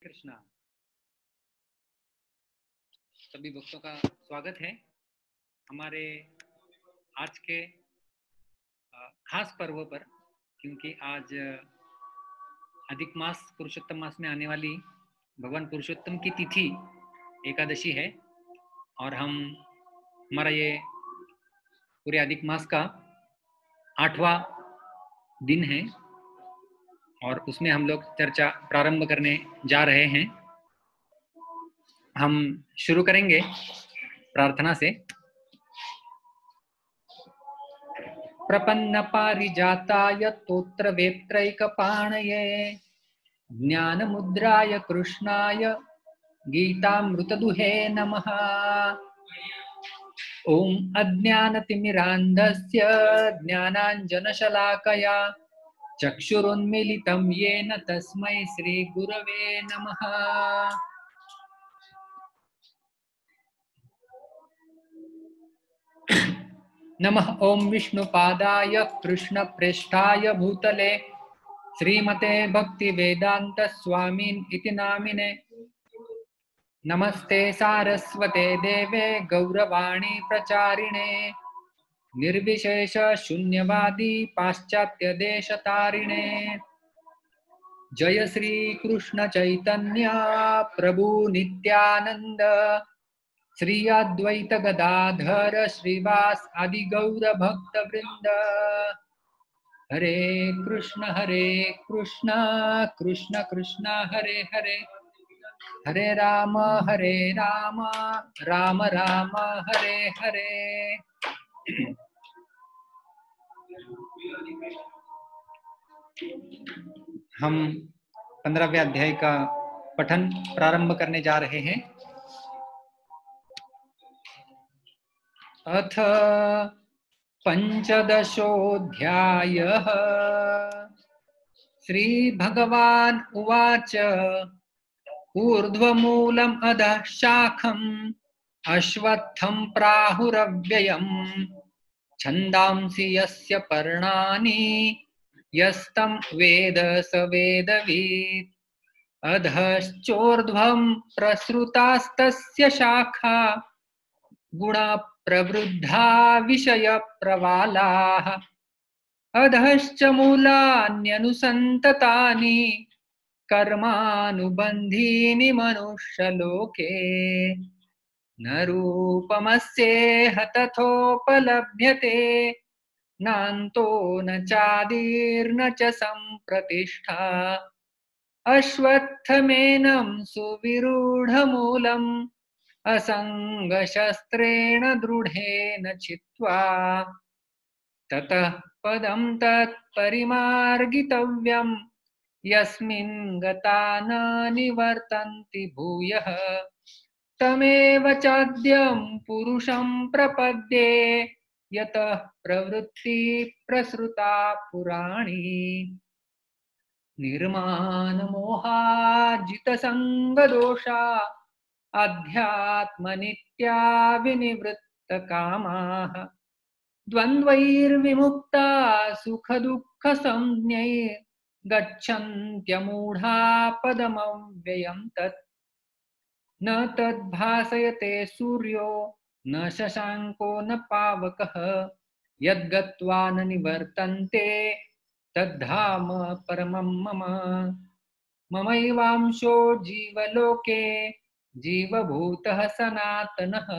कृष्णा। सभी भक्तों का स्वागत है हमारे आज के खास पर्व पर, क्योंकि आज अधिक मास पुरुषोत्तम मास में आने वाली भगवान पुरुषोत्तम की तिथि एकादशी है और हमारा ये पूरे अधिक मास का 8वां दिन है और उसमें हम लोग चर्चा प्रारंभ करने जा रहे हैं। हम शुरू करेंगे प्रार्थना से। प्रपन्न पारिजाताय तोत्र वेत्रैकपाणये ज्ञानमुद्राय कृष्णाय गीतामृतदुहे नमः। ओम अज्ञानतिमिरान्धस्य ज्ञानाञ्जनशलाकया चक्षुरुन्मीलितं येन तस्मै श्रीगुरवे नमः। नमः ओम विष्णुपादाय कृष्णप्रेष्ठाय भूतले श्रीमते भक्तिवेदांत स्वामिन् इति नामिने। नमस्ते सारस्वते देवे गौरवाणी प्रचारिणे निर्विशेष शून्यवादी पाश्चात्य देशतारिणे। जय श्री कृष्ण चैतन्य प्रभु नित्यानंद श्री अद्वैत गदाधर श्रीवास आदि गौर भक्त वृंद। हरे कृष्ण कृष्ण कृष्ण हरे हरे, हरे राम राम राम हरे हरे। हम 15वें अध्याय का पठन प्रारंभ करने जा रहे हैं। अथ पंचदशोऽध्यायः। श्रीभगवान् उवाच ऊर्ध्वमूलम् अधः शाखम् अश्वत्थं प्राहुरव्ययम् छन्दांसि यस्य पर्णानि यस्तं वेद स वेदवित्। अधश्चोर्ध्वं प्रसृतास्तस्य शाखा गुणा प्रवृद्धा विषय प्रवालाः। अधश्च मूलान्यनुसन्ततानि कर्मानुबन्धीनि मनुष्यलोके। न रूपमस्येह तथोपलभ्यते नान्तो न चादिर्न च सम्प्रतिष्ठा। अश्वत्थमेनं सुविरूढमूलम् असंगशस्त्रेण दृढेन चित्वा ततः पदं तत्परिमार्गितव्यं यस्मिन् गता न निवर्तन्ति भूयः। तमेव चाद्यं पुरुषं प्रपद्ये यतः प्रवृत्ति प्रसृता पुराणी। निर्मानमोहाजितसङ्गदोषा अध्यात्मनित्या विनिवृत्तकामाः। द्वन्द्वैर्विमुक्ता सुखदुःखसंज्ञैः गच्छन्त्यमूढा पदमव्ययं तत्। न तद्भासयते सूर्यो न शशाङ्को न पावकः यद्गत्वा न निवर्तन्ते तद्धाम परमं मम। ममैवांशो जीवलोके जीवभूतः सनातनः।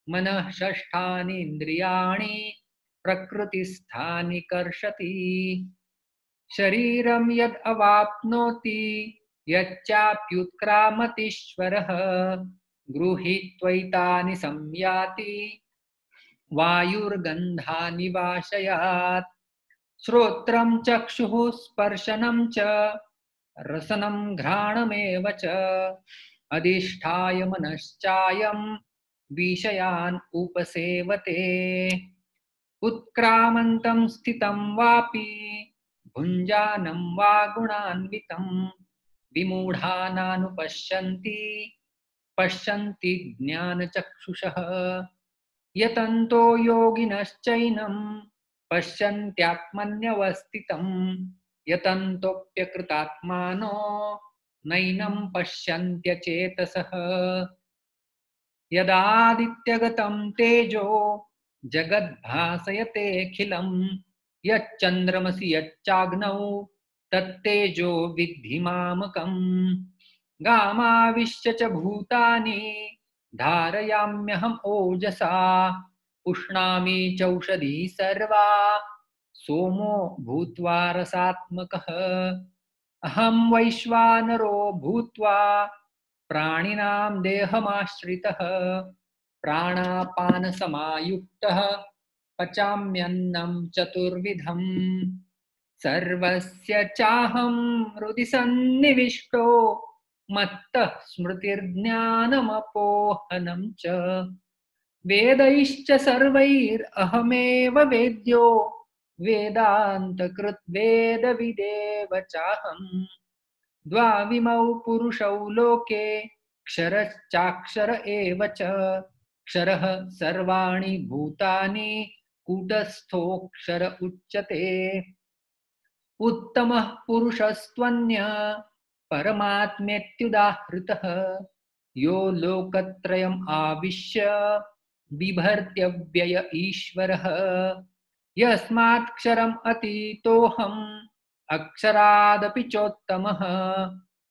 मनः षष्ठानि इन्द्रियाणि प्रकृतिस्थानि कर्षति। शरीरं यद् अवाप्नोति यच्चाप्युत्क्रामतीश्वरः गृहीत्वैतानि संयाति वायुर्गन्धानि वाशयात्। श्रोत्रं चक्षुः स्पर्शनं च रसनं घ्राणमेव च अधिष्ठाय मनश्चायं विषयान् उपसेवते। उत्क्रामन्तं स्थितं वापि भुञ्जानं वा गुणान्वितं विमूढानानुपश्यन्ति पश्यन्ति ज्ञानचक्षुषः। यतन्तो योगिनश्चैनं पश्यन्त्यात्मन्यवस्थितं यतन्तोऽप्यकृतात्मानो नैनं पश्यन्त्यचेतसः यदादित्यगतं तेजो जगद्भासयतेऽखिलं यच्चन्द्रमसि यच्चाग्नौ तत्तेजो विद्धि मामकम् गामाविश्य च भूतानि धारयाम्यहम् ओजसा पुष्णामि चौषधी सर्वा सोमो भूत्वा रसात्मकः अहं वैश्वानरो भूत्वा प्राणिनां देहमाश्रितः प्राणापानसमायुक्तः पचाम्यन्नं चतुर्विधम् सर्वस्य चाहं हृदि सन्निविष्टो मत्तः स्मृतिर्ज्ञानमपोहनं च वेदैश्च सर्वैरहमेव वेद्यो वेदान्तकृत् वेदविदेव चाहम् द्वाविमौ पुरुषौ लोके क्षरश्चाक्षर एव च क्षरः सर्वाणि भूतानि कूटस्थोऽक्षर उच्यते उत्तमः पुरुषस्त्वन्यः परमात्मेत्युदाहृतः यो लोकत्रयम् आविश्य बिभर्त्यव्यय ईश्वरः यस्मात्क्षरम् अतीतोऽहम् अक्षरादपि चोत्तमः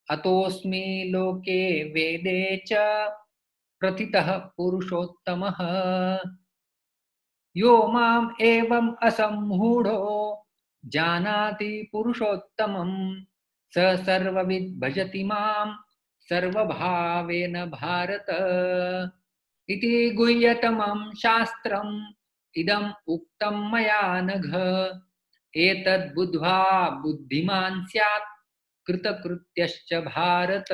अतोऽस्मि लोके वेदे च प्रथितः पुरुषोत्तमः यो माम् एवम् असम्मूढो जानाति पुरुषोत्तमम् स सर्वविद् भजति माम् सर्वभावेन भारत इति गुह्यतमं शास्त्रम् इदम् उक्तं मया नघ एतद् बुद्ध्वा बुद्धिमान् स्यात् कृतकृत्यश्च भारत।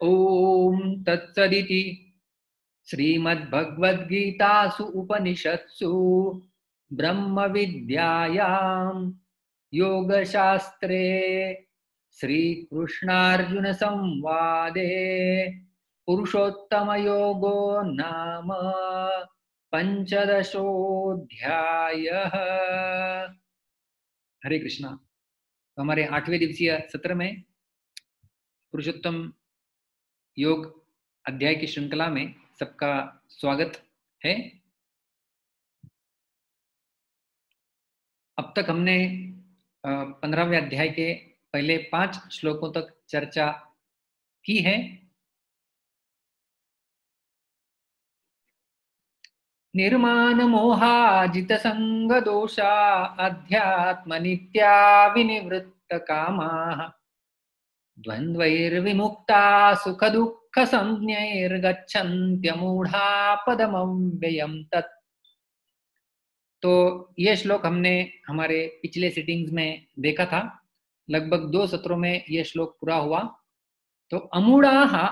ओम तत्सदिति श्रीमद्भगवद्गीतासु उपनिषत्सु ब्रह्मविद्यायां योगशास्त्रे श्रीकृष्णार्जुन संवादे पुरुषोत्तमयोगो नाम पंचदशोऽध्यायः। हरे कृष्णा। तो हमारे 8वें दिवसीय सत्र में पुरुषोत्तम योग अध्याय की श्रृंखला में सबका स्वागत है। अब तक हमने 15वें अध्याय के पहले 5 श्लोकों तक चर्चा की है। निर्माण मोहाजित संग दोषा अध्यात्म नित्या विनिवृत्त कामाः द्वन्द्वैर्विमुक्ता सुख दुःख संज्ञैर्गच्छन्त्यमूढ़ा पदमव्ययम् तत्। तो ये श्लोक हमने हमारे पिछले सिटिंग्स में देखा था, लगभग 2 सत्रों में ये श्लोक पूरा हुआ। तो अमूढ़ाः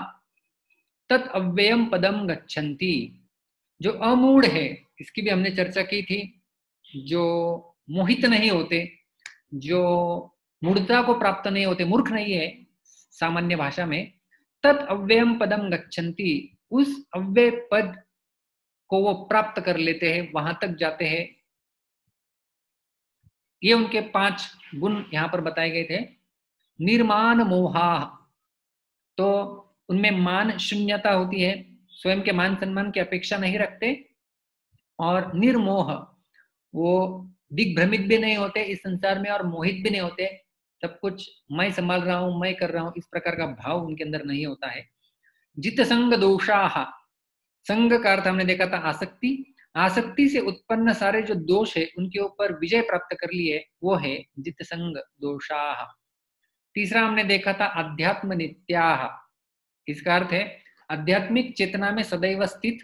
तत् अव्ययम पदम गच्छन्ति, जो अमूढ़ है इसकी भी हमने चर्चा की थी, जो मोहित नहीं होते, जो मूढ़ता को प्राप्त नहीं होते, मूर्ख नहीं है सामान्य भाषा में, तत् अव्ययम पदम गच्छन्ति, उस अव्यय पद को वो प्राप्त कर लेते हैं, वहां तक जाते हैं। ये उनके 5 गुण यहाँ पर बताए गए थे। निर्माण मोहा, तो उनमें मान शून्यता होती है, स्वयं के मान सम्मान की अपेक्षा नहीं रखते। और निर्मोह, वो दिग्भ्रमित भी नहीं होते इस संसार में और मोहित भी नहीं होते, सब कुछ मैं संभाल रहा हूं, मैं कर रहा हूं, इस प्रकार का भाव उनके अंदर नहीं होता है। जित संग दोषाः, संग का अर्थ हमने देखा था आसक्ति, आसक्ति से उत्पन्न सारे जो दोष है उनके ऊपर विजय प्राप्त कर लिए, वो है जित संग दोषाः। तीसरा हमने देखा था अध्यात्म नित्याः, इसका अर्थ है आध्यात्मिक चेतना में सदैव स्थित,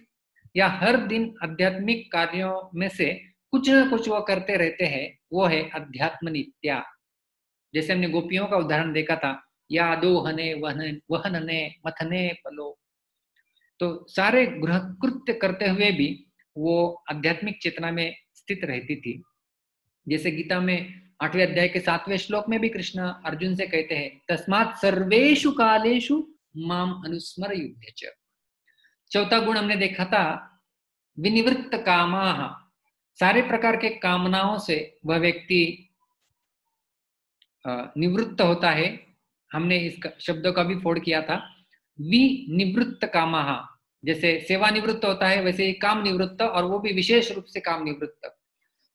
या हर दिन आध्यात्मिक कार्यों में से कुछ न कुछ वो करते रहते हैं, वो है अध्यात्म नित्या। जैसे हमने गोपियों का उदाहरण देखा था, या दोहने वहनने मथने पलो, तो सारे गृह कृत्य करते हुए भी वो आध्यात्मिक चेतना में स्थित रहती थी। जैसे गीता में 8वें अध्याय के 7वें श्लोक में भी कृष्ण अर्जुन से कहते हैं, तस्मात् सर्वेषु कालेषु माम अनुस्मर युध्यच। चौथा गुण हमने देखा था विनिवृत्त कामाः, सारे प्रकार के कामनाओं से वह व्यक्ति निवृत्त होता है, हमने इस शब्दों का भी फोड़ किया था। विनिवृत्त कामः, जैसे सेवानिवृत्त होता है वैसे ही काम निवृत्त, और वो भी विशेष रूप से काम निवृत्त।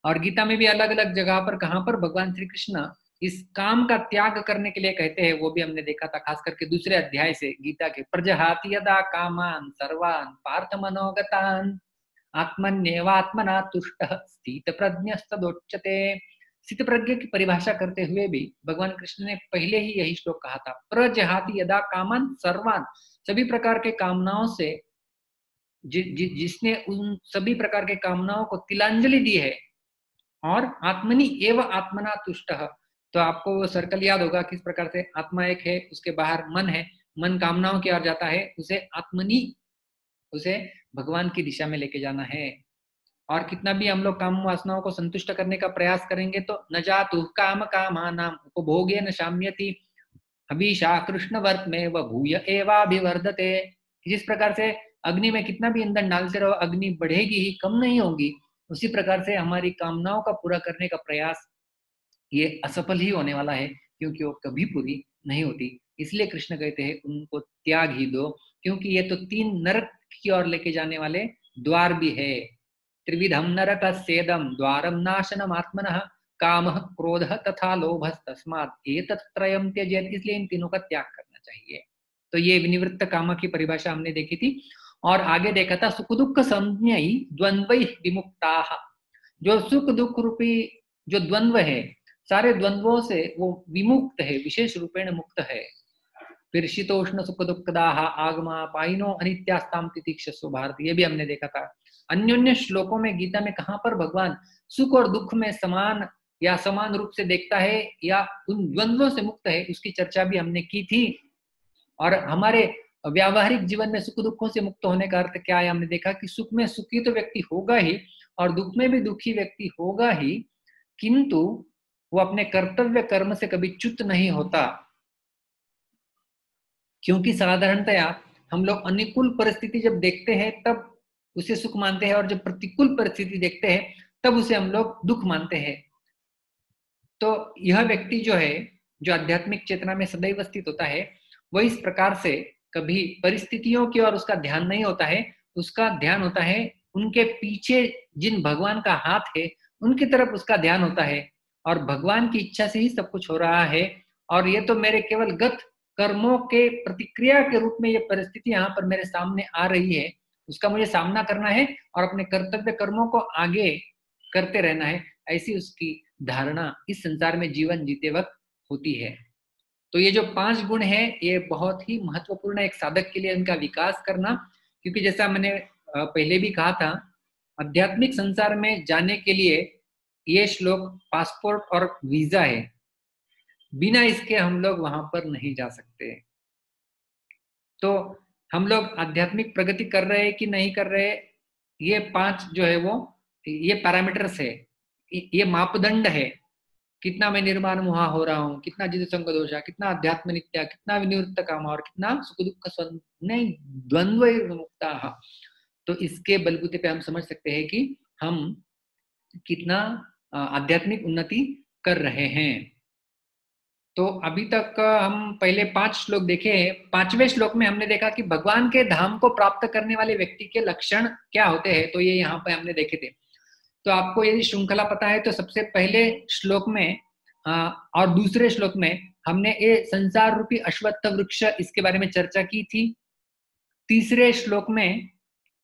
और गीता में भी अलग अलग जगह पर कहां पर भगवान श्री कृष्ण इस काम का त्याग करने के लिए कहते हैं, वो भी हमने देखा था, खास करके दूसरे अध्याय से गीता के। प्रजहाति यदा कामान सर्वान पार्थ मनोगतान आत्मन्येवात्मना तुष्टः स्थित प्रज्ञस्तदोच्यते। स्थित प्रज्ञ की परिभाषा करते हुए भी भगवान कृष्ण ने पहले ही यही श्लोक कहा था, प्रजहाति यदा कामान सर्वान, सभी प्रकार के कामनाओं से जिसने उन सभी प्रकार के कामनाओं को तिलांजलि दी है, और आत्मनि एव आत्मना तुष्टः। तो आपको वो सर्कल याद होगा किस प्रकार से आत्मा एक है, उसके बाहर मन है, मन कामनाओं की ओर जाता है, उसे आत्मनि, उसे भगवान की दिशा में लेके जाना है। और कितना भी हम लोग काम वासनाओं को संतुष्ट करने का प्रयास करेंगे तो न जातु काम कामानाम उपभोगे न शाम्यति हवीशा कृष्ण वर्त में व भूय एवाभिवर्धते। जिस प्रकार से अग्नि में कितना भी ईंधन डालते रहो, अग्नि बढ़ेगी ही, कम नहीं होगी। उसी प्रकार से हमारी कामनाओं का पूरा करने का प्रयास ये असफल ही होने वाला है, क्योंकि वो कभी पूरी नहीं होती। इसलिए कृष्ण कहते हैं उनको त्याग ही दो, क्योंकि ये तो 3 नरक की ओर लेके जाने वाले द्वार भी है। त्रिविधम नरक सेदम द्वारम नाशनम आत्मनः काम क्रोध तथा लोभ तस्मात् एतत्त्रयम् त्यजेत्। इसलिए इन तीनों का त्याग करना चाहिए। तो ये विनिवृत्त काम की परिभाषा हमने देखी थी। और आगे देखा था सुख दुख संज्ञै द्वंद्वैः विमुक्ताः। जो सुख दुख रूपी जो द्वंद्व है, सारे द्वंद्वों से वो विमुक्त है, विशेष रूपेण मुक्त है। फिर शीतोष्ण सुख दुखदाह आगमा पाइनो अनित्यास्ताम तितिक्षस्व भारत, ये भी हमने देखा था। अन्योन्य श्लोकों में गीता में कहां पर भगवान सुख और दुख में समान या समान रूप से देखता है या उन द्वंद्वों से मुक्त है, उसकी चर्चा भी हमने की थी। और हमारे व्यावहारिक जीवन में सुख दुखों से मुक्त होने का अर्थ क्या है, हमने देखा कि सुख में सुखी तो व्यक्ति होगा ही और दुख में भी दुखी व्यक्ति होगा ही, किंतु वो अपने कर्तव्य कर्म से कभी च्युत नहीं होता। क्योंकि साधारणतया हम लोग अनुकूल परिस्थिति जब देखते हैं तब उसे सुख मानते हैं, और जब प्रतिकूल परिस्थिति देखते हैं तब उसे हम लोग दुख मानते हैं। तो यह व्यक्ति जो है, जो आध्यात्मिक चेतना में सदैव स्थित होता है, वह इस प्रकार से कभी परिस्थितियों की ओर उसका ध्यान नहीं होता है। उसका ध्यान होता है उनके पीछे जिन भगवान का हाथ है उनकी तरफ उसका ध्यान होता है, और भगवान की इच्छा से ही सब कुछ हो रहा है। और ये तो मेरे केवल गत कर्मों के प्रतिक्रिया के रूप में ये परिस्थिति यहाँ पर मेरे सामने आ रही है, उसका मुझे सामना करना है और अपने कर्तव्य कर्मों को आगे करते रहना है, ऐसी उसकी धारणा इस संसार में जीवन जीते वक्त होती है। तो ये जो 5 गुण है ये बहुत ही महत्वपूर्ण है एक साधक के लिए इनका विकास करना, क्योंकि जैसा मैंने पहले भी कहा था, आध्यात्मिक संसार में जाने के लिए ये श्लोक पासपोर्ट और वीजा है, बिना इसके हम लोग वहां पर नहीं जा सकते। तो हम लोग आध्यात्मिक प्रगति कर रहे हैं कि नहीं कर रहे, ये 5 जो है वो ये पैरामीटर्स है, ये मापदंड है। कितना मैं निर्माण मुहा हो रहा हूँ, कितना जित संग दोषा, कितना अध्यात्म नित्या, कितना विनिवृत्त काम, और कितना सुख दुख नहीं द्वंद्व मुक्ता। तो इसके बलबूते पे हम समझ सकते हैं कि हम कितना आध्यात्मिक उन्नति कर रहे हैं। तो अभी तक हम पहले 5 श्लोक देखे हैं। 5वें श्लोक में हमने देखा कि भगवान के धाम को प्राप्त करने वाले व्यक्ति के लक्षण क्या होते हैं, तो ये यहाँ पे हमने देखे थे। तो आपको यदि श्रृंखला पता है तो सबसे पहले श्लोक में और दूसरे श्लोक में हमने ये संसार रूपी अश्वत्थ वृक्ष इसके बारे में चर्चा की थी। तीसरे श्लोक में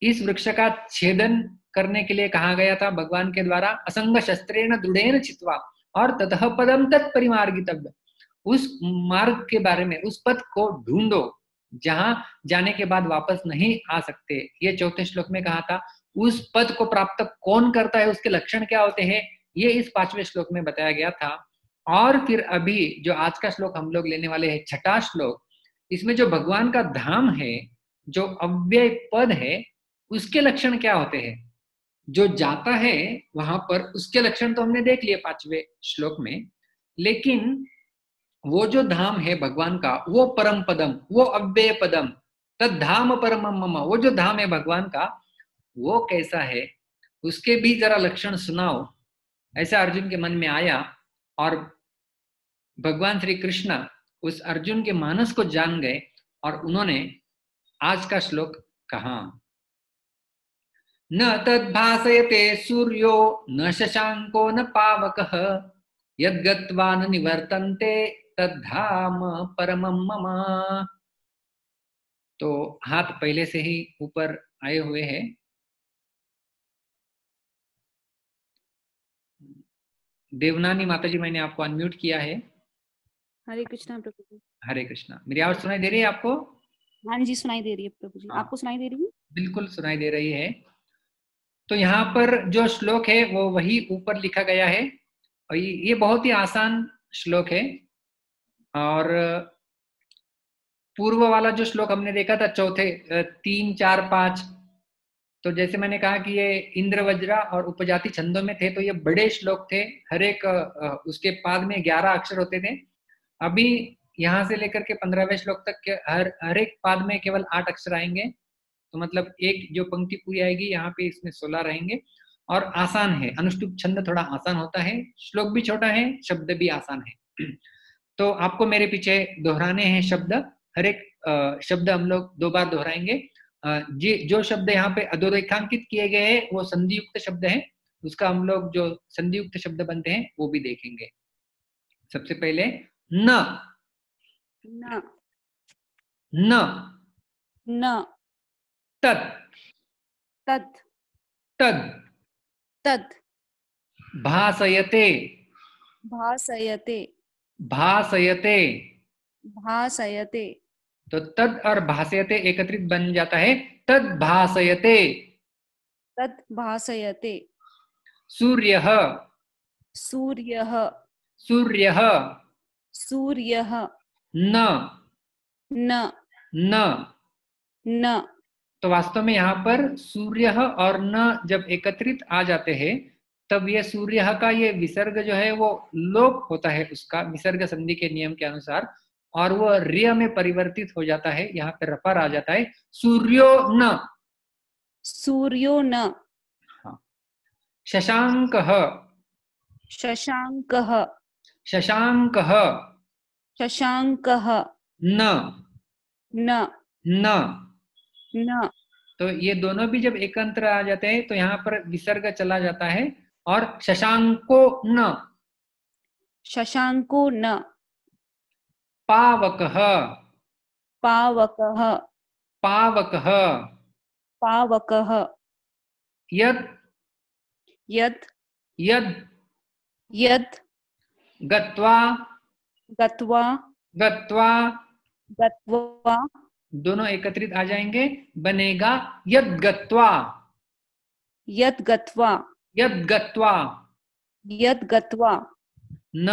इस वृक्ष का छेदन करने के लिए कहा गया था भगवान के द्वारा, असंग शस्त्रेण दृढ़ेन चित्वा और ततः पदम तत्परिमार्गितव्य। उस मार्ग के बारे में, उस पथ को ढूंढो जहां जाने के बाद वापस नहीं आ सकते, ये चौथे श्लोक में कहा था। उस पद को प्राप्त कौन करता है, उसके लक्षण क्या होते हैं, ये इस 5वें श्लोक में बताया गया था। और फिर अभी जो आज का श्लोक हम लोग लेने वाले हैं, 6ठा श्लोक, इसमें जो भगवान का धाम है, जो अव्यय पद है, उसके लक्षण क्या होते हैं। जो जाता है वहां पर उसके लक्षण तो हमने देख लिए 5वें श्लोक में, लेकिन वो जो धाम है भगवान का, वो परम पदम, वो अव्यय पदम, तद धाम परम मम, वो जो धाम है भगवान का वो कैसा है, उसके भी जरा लक्षण सुनाओ, ऐसा अर्जुन के मन में आया। और भगवान श्री कृष्ण उस अर्जुन के मानस को जान गए और उन्होंने आज का श्लोक कहा। न तद्भासयते सूर्यो न शशांको न पावकः यद्गत्वा न निवर्तन्ते तद्धाम परमं मम। तो हाथ पहले से ही ऊपर आए हुए हैं। देवनानी माताजी, मैंने आपको अनम्यूट किया है। हरे कृष्णा प्रभु जी। हरे कृष्णा। मेरी आवाज सुनाई दे रही है आपको? हाँ जी, सुनाई दे रही है प्रभु जी। आपको सुनाई दे रही है? बिल्कुल सुनाई दे रही है। तो यहाँ पर जो श्लोक है वो वही ऊपर लिखा गया है और ये बहुत ही आसान श्लोक है। और पूर्व वाला जो श्लोक हमने देखा था चौथे 3, 4, 5, तो जैसे मैंने कहा कि ये इंद्र वज्रा और उपजाति छंदों में थे, तो ये बड़े श्लोक थे। हर एक उसके पाद में 11 अक्षर होते थे। अभी यहाँ से लेकर के 15वें श्लोक तक के हर एक पाद में केवल 8 अक्षर आएंगे। तो मतलब एक जो पंक्ति पूरी आएगी यहाँ पे इसमें 16 रहेंगे और आसान है। अनुष्टुप छंद थोड़ा आसान होता है, श्लोक भी छोटा है, शब्द भी आसान है। तो आपको मेरे पीछे दोहराने हैं शब्द। हर एक शब्द हम लोग 2 बार दोहराएंगे। जो शब्द यहाँ पे अधोरेखांकित किए गए हैं वो संधियुक्त शब्द हैं। उसका हम लोग जो संधियुक्त शब्द बनते हैं वो भी देखेंगे। सबसे पहले न न न न तत् तत् तद् तत् भासयते भासयते भासयते। भासयते। तो तद और भासयते एकत्रित बन जाता है तद भासयते। तत् भासयते। सूर्यः सूर्यः सूर्यः सूर्यः न न न। न। तो वास्तव में यहाँ पर सूर्यः और न जब एकत्रित आ जाते हैं तब ये सूर्यः का ये विसर्ग जो है वो लोप होता है उसका विसर्ग संधि के नियम के अनुसार, और वो रिय में परिवर्तित हो जाता है। यहाँ पे रफर आ जाता है सूर्यो न। सूर्यो न। हाँ। शशांकः शशांकः शशांकः शशांकः न न न। न। तो ये दोनों भी जब एकत्र आ जाते हैं तो यहाँ पर विसर्ग चला जाता है और शशांको न। शशांको न। पावकः पावकः पावकः पावकः यत् यत् यद् यत् गत्वा गत्वा गत्वा। गत्वा। दोनों एकत्रित आ जाएंगे, बनेगा यद् गत्वा यत् गत्वा यद् गत्वा। यत् गत्वा। न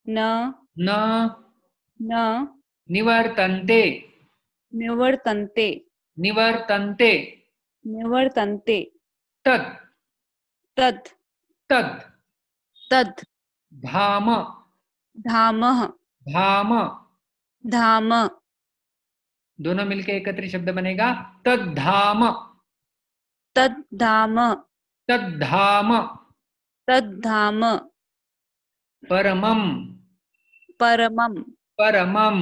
न न न निवर्तन्ते निवर्तन्ते निवर्तन्ते। निवर्तन्ते। तत् तत् तत् तत् धाम धामः धाम। धाम। दोनों मिलके एकत्रित शब्द बनेगा तद्धाम तद्धाम तद्धाम। तद्धाम। परमं परमं परमं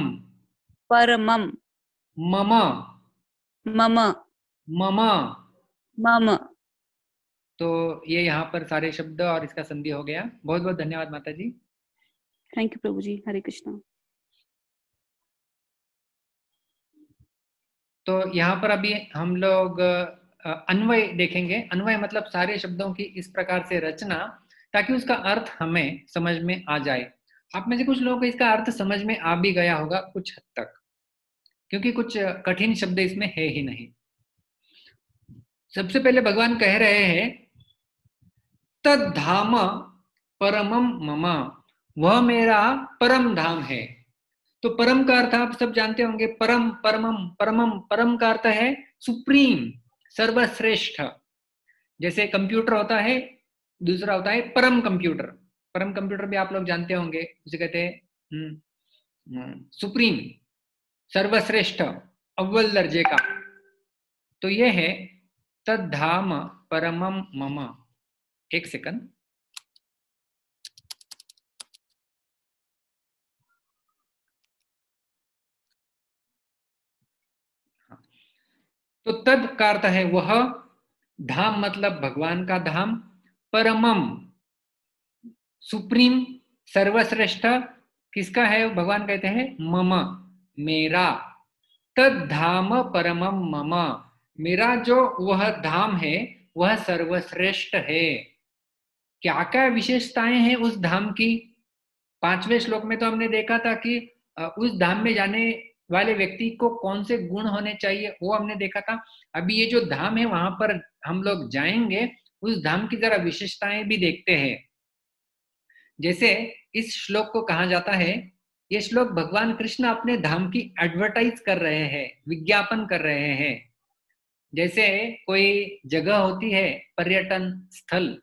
परमं मम मम मम। मम। तो ये यहाँ पर सारे शब्द और इसका संधि हो गया। बहुत बहुत धन्यवाद माता जी। थैंक यू प्रभु जी। हरे कृष्णा। तो यहाँ पर अभी हम लोग अन्वय देखेंगे। अन्वय मतलब सारे शब्दों की इस प्रकार से रचना ताकि उसका अर्थ हमें समझ में आ जाए। आप में से कुछ लोगों को इसका अर्थ समझ में आ भी गया होगा कुछ हद तक, क्योंकि कुछ कठिन शब्द इसमें है ही नहीं। सबसे पहले भगवान कह रहे हैं तद्धाम परमम मम, वह मेरा परम धाम है। तो परम का अर्थ आप सब जानते होंगे, परम परमम परमम। परम का अर्थ है सुप्रीम, सर्वश्रेष्ठ। जैसे कंप्यूटर होता है, दूसरा होता है परम कंप्यूटर। परम कंप्यूटर भी आप लोग जानते होंगे, उसे कहते हैं सुप्रीम, सर्वश्रेष्ठ, अव्वल दर्जे का। तो यह है तद्धाम परमम मम। एक सेकंड। तो तद का अर्थ है वह, धाम मतलब भगवान का धाम, परमम सुप्रीम सर्वश्रेष्ठ किसका है, भगवान कहते हैं मम मेरा, तद धाम परमम मम मेरा जो वह धाम है वह सर्वश्रेष्ठ है। क्या क्या विशेषताएं हैं उस धाम की? 5वें श्लोक में तो हमने देखा था कि उस धाम में जाने वाले व्यक्ति को कौन से गुण होने चाहिए वो हमने देखा था। अभी ये जो धाम है वहां पर हम लोग जाएंगे, उस धाम की जरा विशेषताएं भी देखते हैं। जैसे इस श्लोक को कहा जाता है, ये श्लोक भगवान कृष्ण अपने धाम की एडवर्टाइज कर रहे हैं, विज्ञापन कर रहे हैं। जैसे कोई जगह होती है पर्यटन स्थल,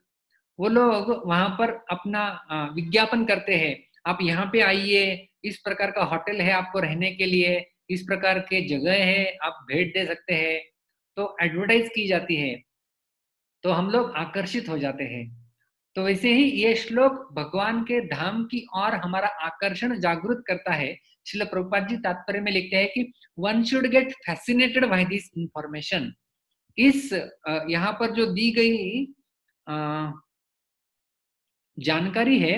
वो लोग वहां पर अपना विज्ञापन करते हैं, आप यहाँ पे आइए, इस प्रकार का होटल है आपको रहने के लिए, इस प्रकार के जगह है, आप भेंट दे सकते हैं। तो एडवर्टाइज की जाती है, तो हम लोग आकर्षित हो जाते हैं। तो वैसे ही ये श्लोक भगवान के धाम की ओर हमारा आकर्षण जागृत करता है। श्रील प्रभुपाद जी तात्पर्य में लिखते हैं कि one should get fascinated by this information. इस यहाँ पर जो दी गई जानकारी है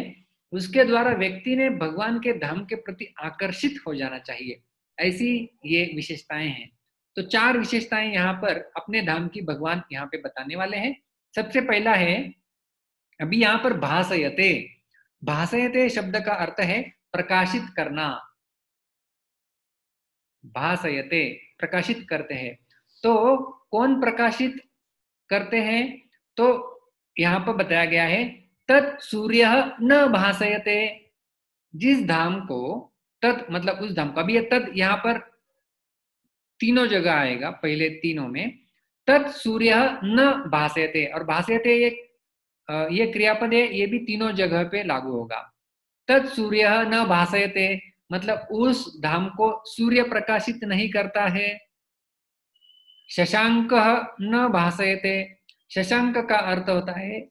उसके द्वारा व्यक्ति ने भगवान के धाम के प्रति आकर्षित हो जाना चाहिए। ऐसी ये विशेषताएं हैं। तो 4 विशेषताएं यहाँ पर अपने धाम की भगवान यहाँ पे बताने वाले हैं। सबसे पहला है, अभी यहाँ पर भासयते, भासयते शब्द का अर्थ है प्रकाशित करना। भासयते प्रकाशित करते हैं। तो कौन प्रकाशित करते हैं? तो यहाँ पर बताया गया है तत् सूर्य न भासयते, जिस धाम को, तत् मतलब उस धाम को, अभी ये तत् यहाँ पर तीनों जगह आएगा, पहले तीनों में तत् सूर्य न भासयते, और भासयते ये क्रियापद है, ये भी तीनों जगह पे लागू होगा। तत् सूर्य न भासयते मतलब उस धाम को सूर्य प्रकाशित नहीं करता है। शशांक न भासयते, शशांक का अर्थ होता है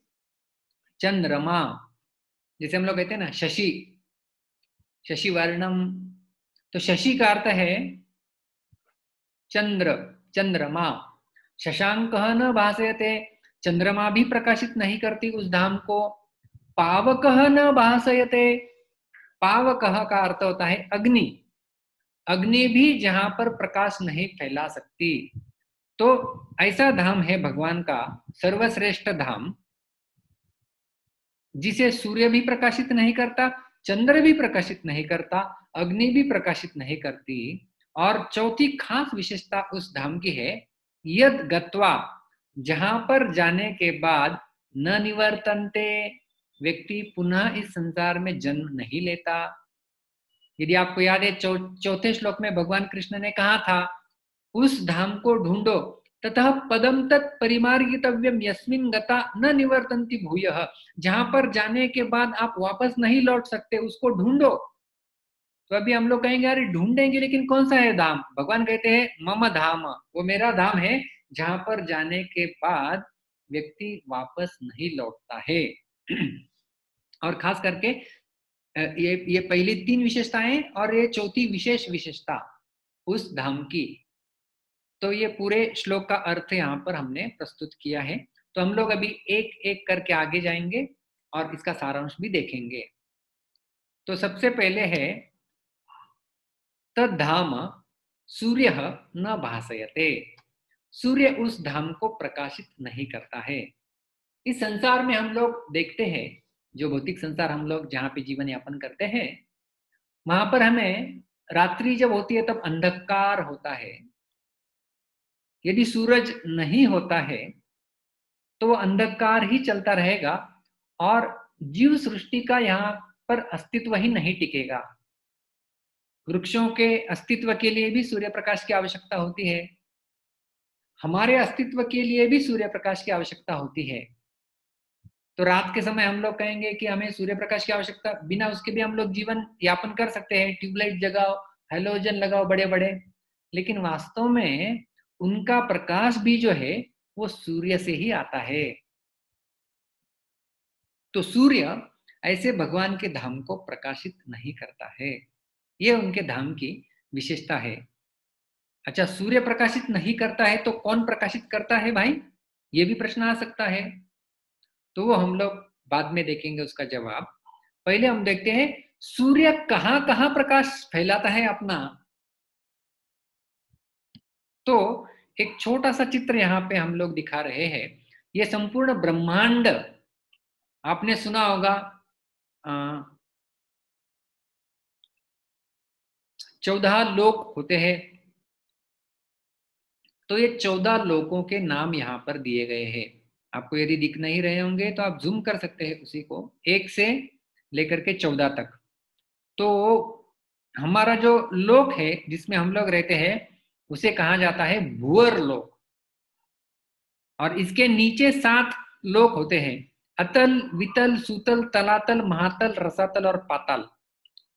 चंद्रमा। जैसे हम लोग कहते हैं ना शशि, शशि वर्णम, तो शशि का अर्थ है चंद्र, चंद्रमा। शशांक न भासयते, चंद्रमा भी प्रकाशित नहीं करती उस धाम को। पावक न भासयते, पावक का अर्थ होता है अग्नि, अग्नि भी जहां पर प्रकाश नहीं फैला सकती। तो ऐसा धाम है भगवान का सर्वश्रेष्ठ धाम, जिसे सूर्य भी प्रकाशित नहीं करता, चंद्र भी प्रकाशित नहीं करता, अग्नि भी प्रकाशित नहीं करती। और चौथी खास विशेषता उस धाम की है यद गत्वा, जहां पर जाने के बाद न निवर्तन्ते, व्यक्ति पुनः इस संसार में जन्म नहीं लेता। यदि आपको याद है चौथे श्लोक में भगवान कृष्ण ने कहा था उस धाम को ढूंढो, ततः पदम तत् परिमार्गितव्यम यस्मिन् गता न निवर्तन्ति भूयः, जहां पर जाने के बाद आप वापस नहीं लौट सकते, उसको ढूंढो। तो अभी हम लोग कहेंगे अरे ढूंढेंगे, लेकिन कौन सा है धाम? भगवान कहते हैं मम धाम, वो मेरा धाम है जहां पर जाने के बाद व्यक्ति वापस नहीं लौटता है। और खास करके ये पहली 3 विशेषताएं और ये चौथी विशेष विशेषता उस धाम की। तो ये पूरे श्लोक का अर्थ यहाँ पर हमने प्रस्तुत किया है। तो हम लोग अभी एक एक करके आगे जाएंगे और इसका सारांश भी देखेंगे। तो सबसे पहले है तद्धाम सूर्य न भासयते, सूर्य उस धाम को प्रकाशित नहीं करता है। इस संसार में हम लोग देखते हैं, जो भौतिक संसार हम लोग जहाँ पे जीवन यापन करते हैं, वहां पर हमें रात्रि जब होती है तब अंधकार होता है। यदि सूरज नहीं होता है तो वो अंधकार ही चलता रहेगा और जीव सृष्टि का यहाँ पर अस्तित्व ही नहीं टिकेगा। वृक्षों के अस्तित्व के लिए भी सूर्य प्रकाश की आवश्यकता होती है, हमारे अस्तित्व के लिए भी सूर्य प्रकाश की आवश्यकता होती है। तो रात के समय हम लोग कहेंगे कि हमें सूर्य प्रकाश की आवश्यकता, बिना उसके भी हम लोग जीवन यापन कर सकते हैं, ट्यूबलाइट जगाओ, हेलोजन लगाओ बड़े बड़े, लेकिन वास्तव में उनका प्रकाश भी जो है वो सूर्य से ही आता है। तो सूर्य ऐसे भगवान के धाम को प्रकाशित नहीं करता है, ये उनके धाम की विशेषता है। अच्छा, सूर्य प्रकाशित नहीं करता है तो कौन प्रकाशित करता है भाई, ये भी प्रश्न आ सकता है। तो वो हम लोग बाद में देखेंगे उसका जवाब। पहले हम देखते हैं सूर्य कहां कहां प्रकाश फैलाता है अपना। तो एक छोटा सा चित्र यहाँ पे हम लोग दिखा रहे हैं। ये संपूर्ण ब्रह्मांड, आपने सुना होगा 14 लोक होते हैं। तो ये 14 लोकों के नाम यहाँ पर दिए गए हैं। आपको यदि दिख नहीं रहे होंगे तो आप जूम कर सकते हैं उसी को, 1 से लेकर के 14 तक। तो हमारा जो लोक है जिसमें हम लोग रहते हैं उसे कहा जाता है भूअर लोक। और इसके नीचे 7 लोक होते हैं, अतल, वितल, सुतल, तलातल, महातल, रसातल और पाताल।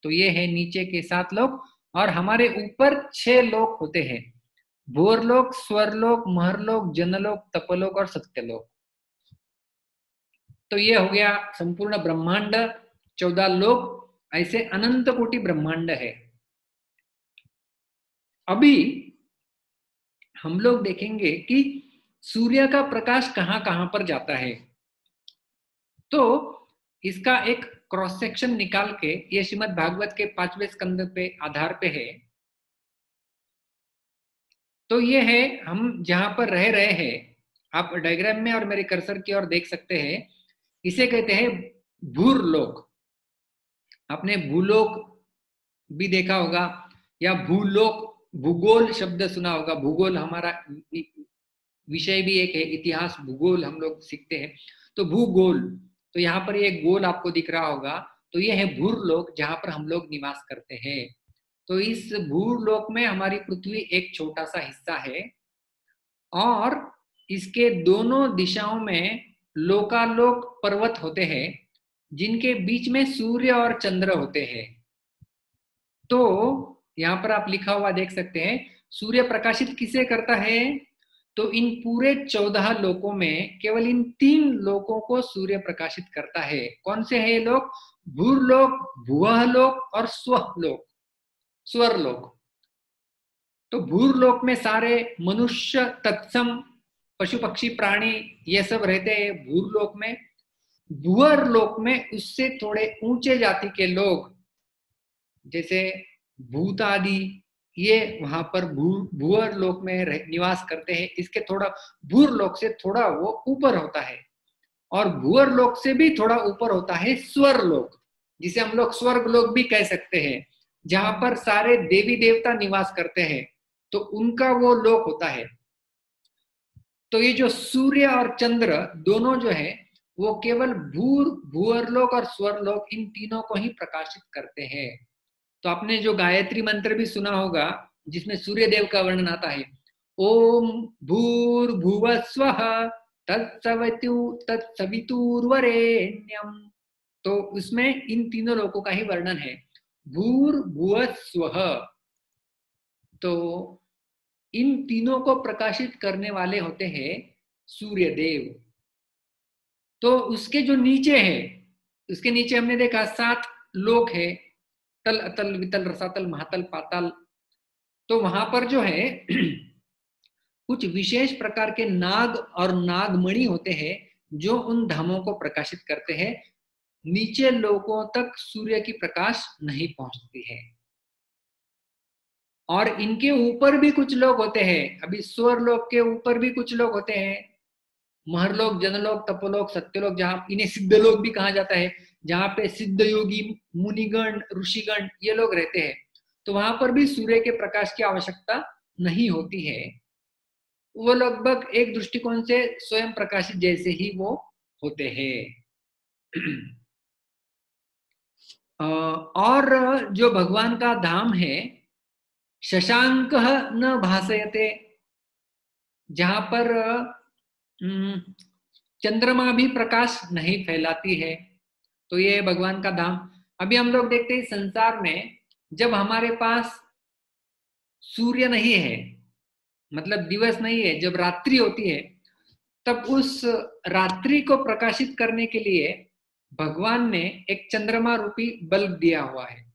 तो ये है नीचे के 7 लोक। और हमारे ऊपर 6 लोक होते हैं, भूअरलोक, स्वरलोक, महरलोक, जनलोक, तपलोक और सत्यलोक। तो ये हो गया संपूर्ण ब्रह्मांड, 14 लोक, ऐसे अनंत कोटि ब्रह्मांड है। अभी हम लोग देखेंगे कि सूर्य का प्रकाश कहां कहां पर जाता है। तो इसका एक क्रॉस सेक्शन निकाल के, ये श्रीमद् भागवत के 5वें स्कंद पे आधार पे है। तो ये है हम जहां पर रह रहे हैं, आप डायग्राम में और मेरे कर्सर की ओर देख सकते हैं। इसे कहते हैं भूरलोक। आपने भूलोक भी देखा होगा या भूलोक, भूगोल शब्द सुना होगा। भूगोल हमारा विषय भी एक है, इतिहास भूगोल हम लोग सीखते हैं। तो भूगोल, तो यहाँ पर ये गोल आपको दिख रहा होगा, तो ये है भूरलोक जहां पर हम लोग निवास करते हैं। तो इस भूलोक में हमारी पृथ्वी एक छोटा सा हिस्सा है और इसके दोनों दिशाओं में लोकालोक पर्वत होते हैं जिनके बीच में सूर्य और चंद्र होते हैं। तो यहाँ पर आप लिखा हुआ देख सकते हैं, सूर्य प्रकाशित किसे करता है। तो इन पूरे 14 लोकों में केवल इन 3 लोकों को सूर्य प्रकाशित करता है। कौन से है ये लोक, भूरलोक, भुवलोक और स्वलोक, स्वरलोक। तो भूरलोक में सारे मनुष्य, तत्सम, पशु पक्षी प्राणी ये सब रहते हैं भूरलोक में। भूअरलोक में उससे थोड़े ऊंचे जाति के लोग जैसे भूत आदि, ये वहां पर भूअरलोक में निवास करते हैं। इसके थोड़ा भूरलोक से थोड़ा वो ऊपर होता है। और भूअरलोक से भी थोड़ा ऊपर होता है स्वरलोक, जिसे हम लोग स्वर्ग लोक भी कह सकते हैं, जहां पर सारे देवी देवता निवास करते हैं। तो उनका वो लोक होता है। तो ये जो सूर्य और चंद्र दोनों जो है वो केवल भूअरलोक और स्वरलोक, इन तीनों को ही प्रकाशित करते हैं। तो आपने जो गायत्री मंत्र भी सुना होगा जिसमें सूर्य देव का वर्णन आता है, ओम भूर्भुवस्वः तत्सवितुर्वरेण्यम। तो उसमें इन तीनों लोकों का ही वर्णन है, भूर्भुवस्वः। तो इन तीनों को प्रकाशित करने वाले होते हैं सूर्य देव। तो उसके जो नीचे है, उसके नीचे हमने देखा 7 लोक है, तल, अतल, वितल, रसातल, महातल, पाताल। तो वहां पर जो है कुछ विशेष प्रकार के नाग और नागमणि होते हैं जो उन धामों को प्रकाशित करते हैं। नीचे लोकों तक सूर्य की प्रकाश नहीं पहुंचती है। और इनके ऊपर भी कुछ लोग होते हैं, अभी स्वरलोक के ऊपर भी कुछ लोग होते हैं, महरलोक, जनलोक, तपोलोक, सत्यलोक, जहां इन्हें सिद्धलोक भी कहा जाता है, जहां पे सिद्ध योगी, मुनिगण, ऋषिगण ये लोग रहते हैं। तो वहां पर भी सूर्य के प्रकाश की आवश्यकता नहीं होती है। वो लगभग एक दृष्टिकोण से स्वयं प्रकाशित जैसे ही वो होते हैं। और जो भगवान का धाम है, शशांक न भासयते, जहां पर चंद्रमा भी प्रकाश नहीं फैलाती है, तो ये भगवान का धाम। अभी हम लोग देखते हैं संसार में जब हमारे पास सूर्य नहीं है, मतलब दिवस नहीं है, जब रात्रि होती है, तब उस रात्रि को प्रकाशित करने के लिए भगवान ने एक चंद्रमा रूपी बल्ब दिया हुआ है।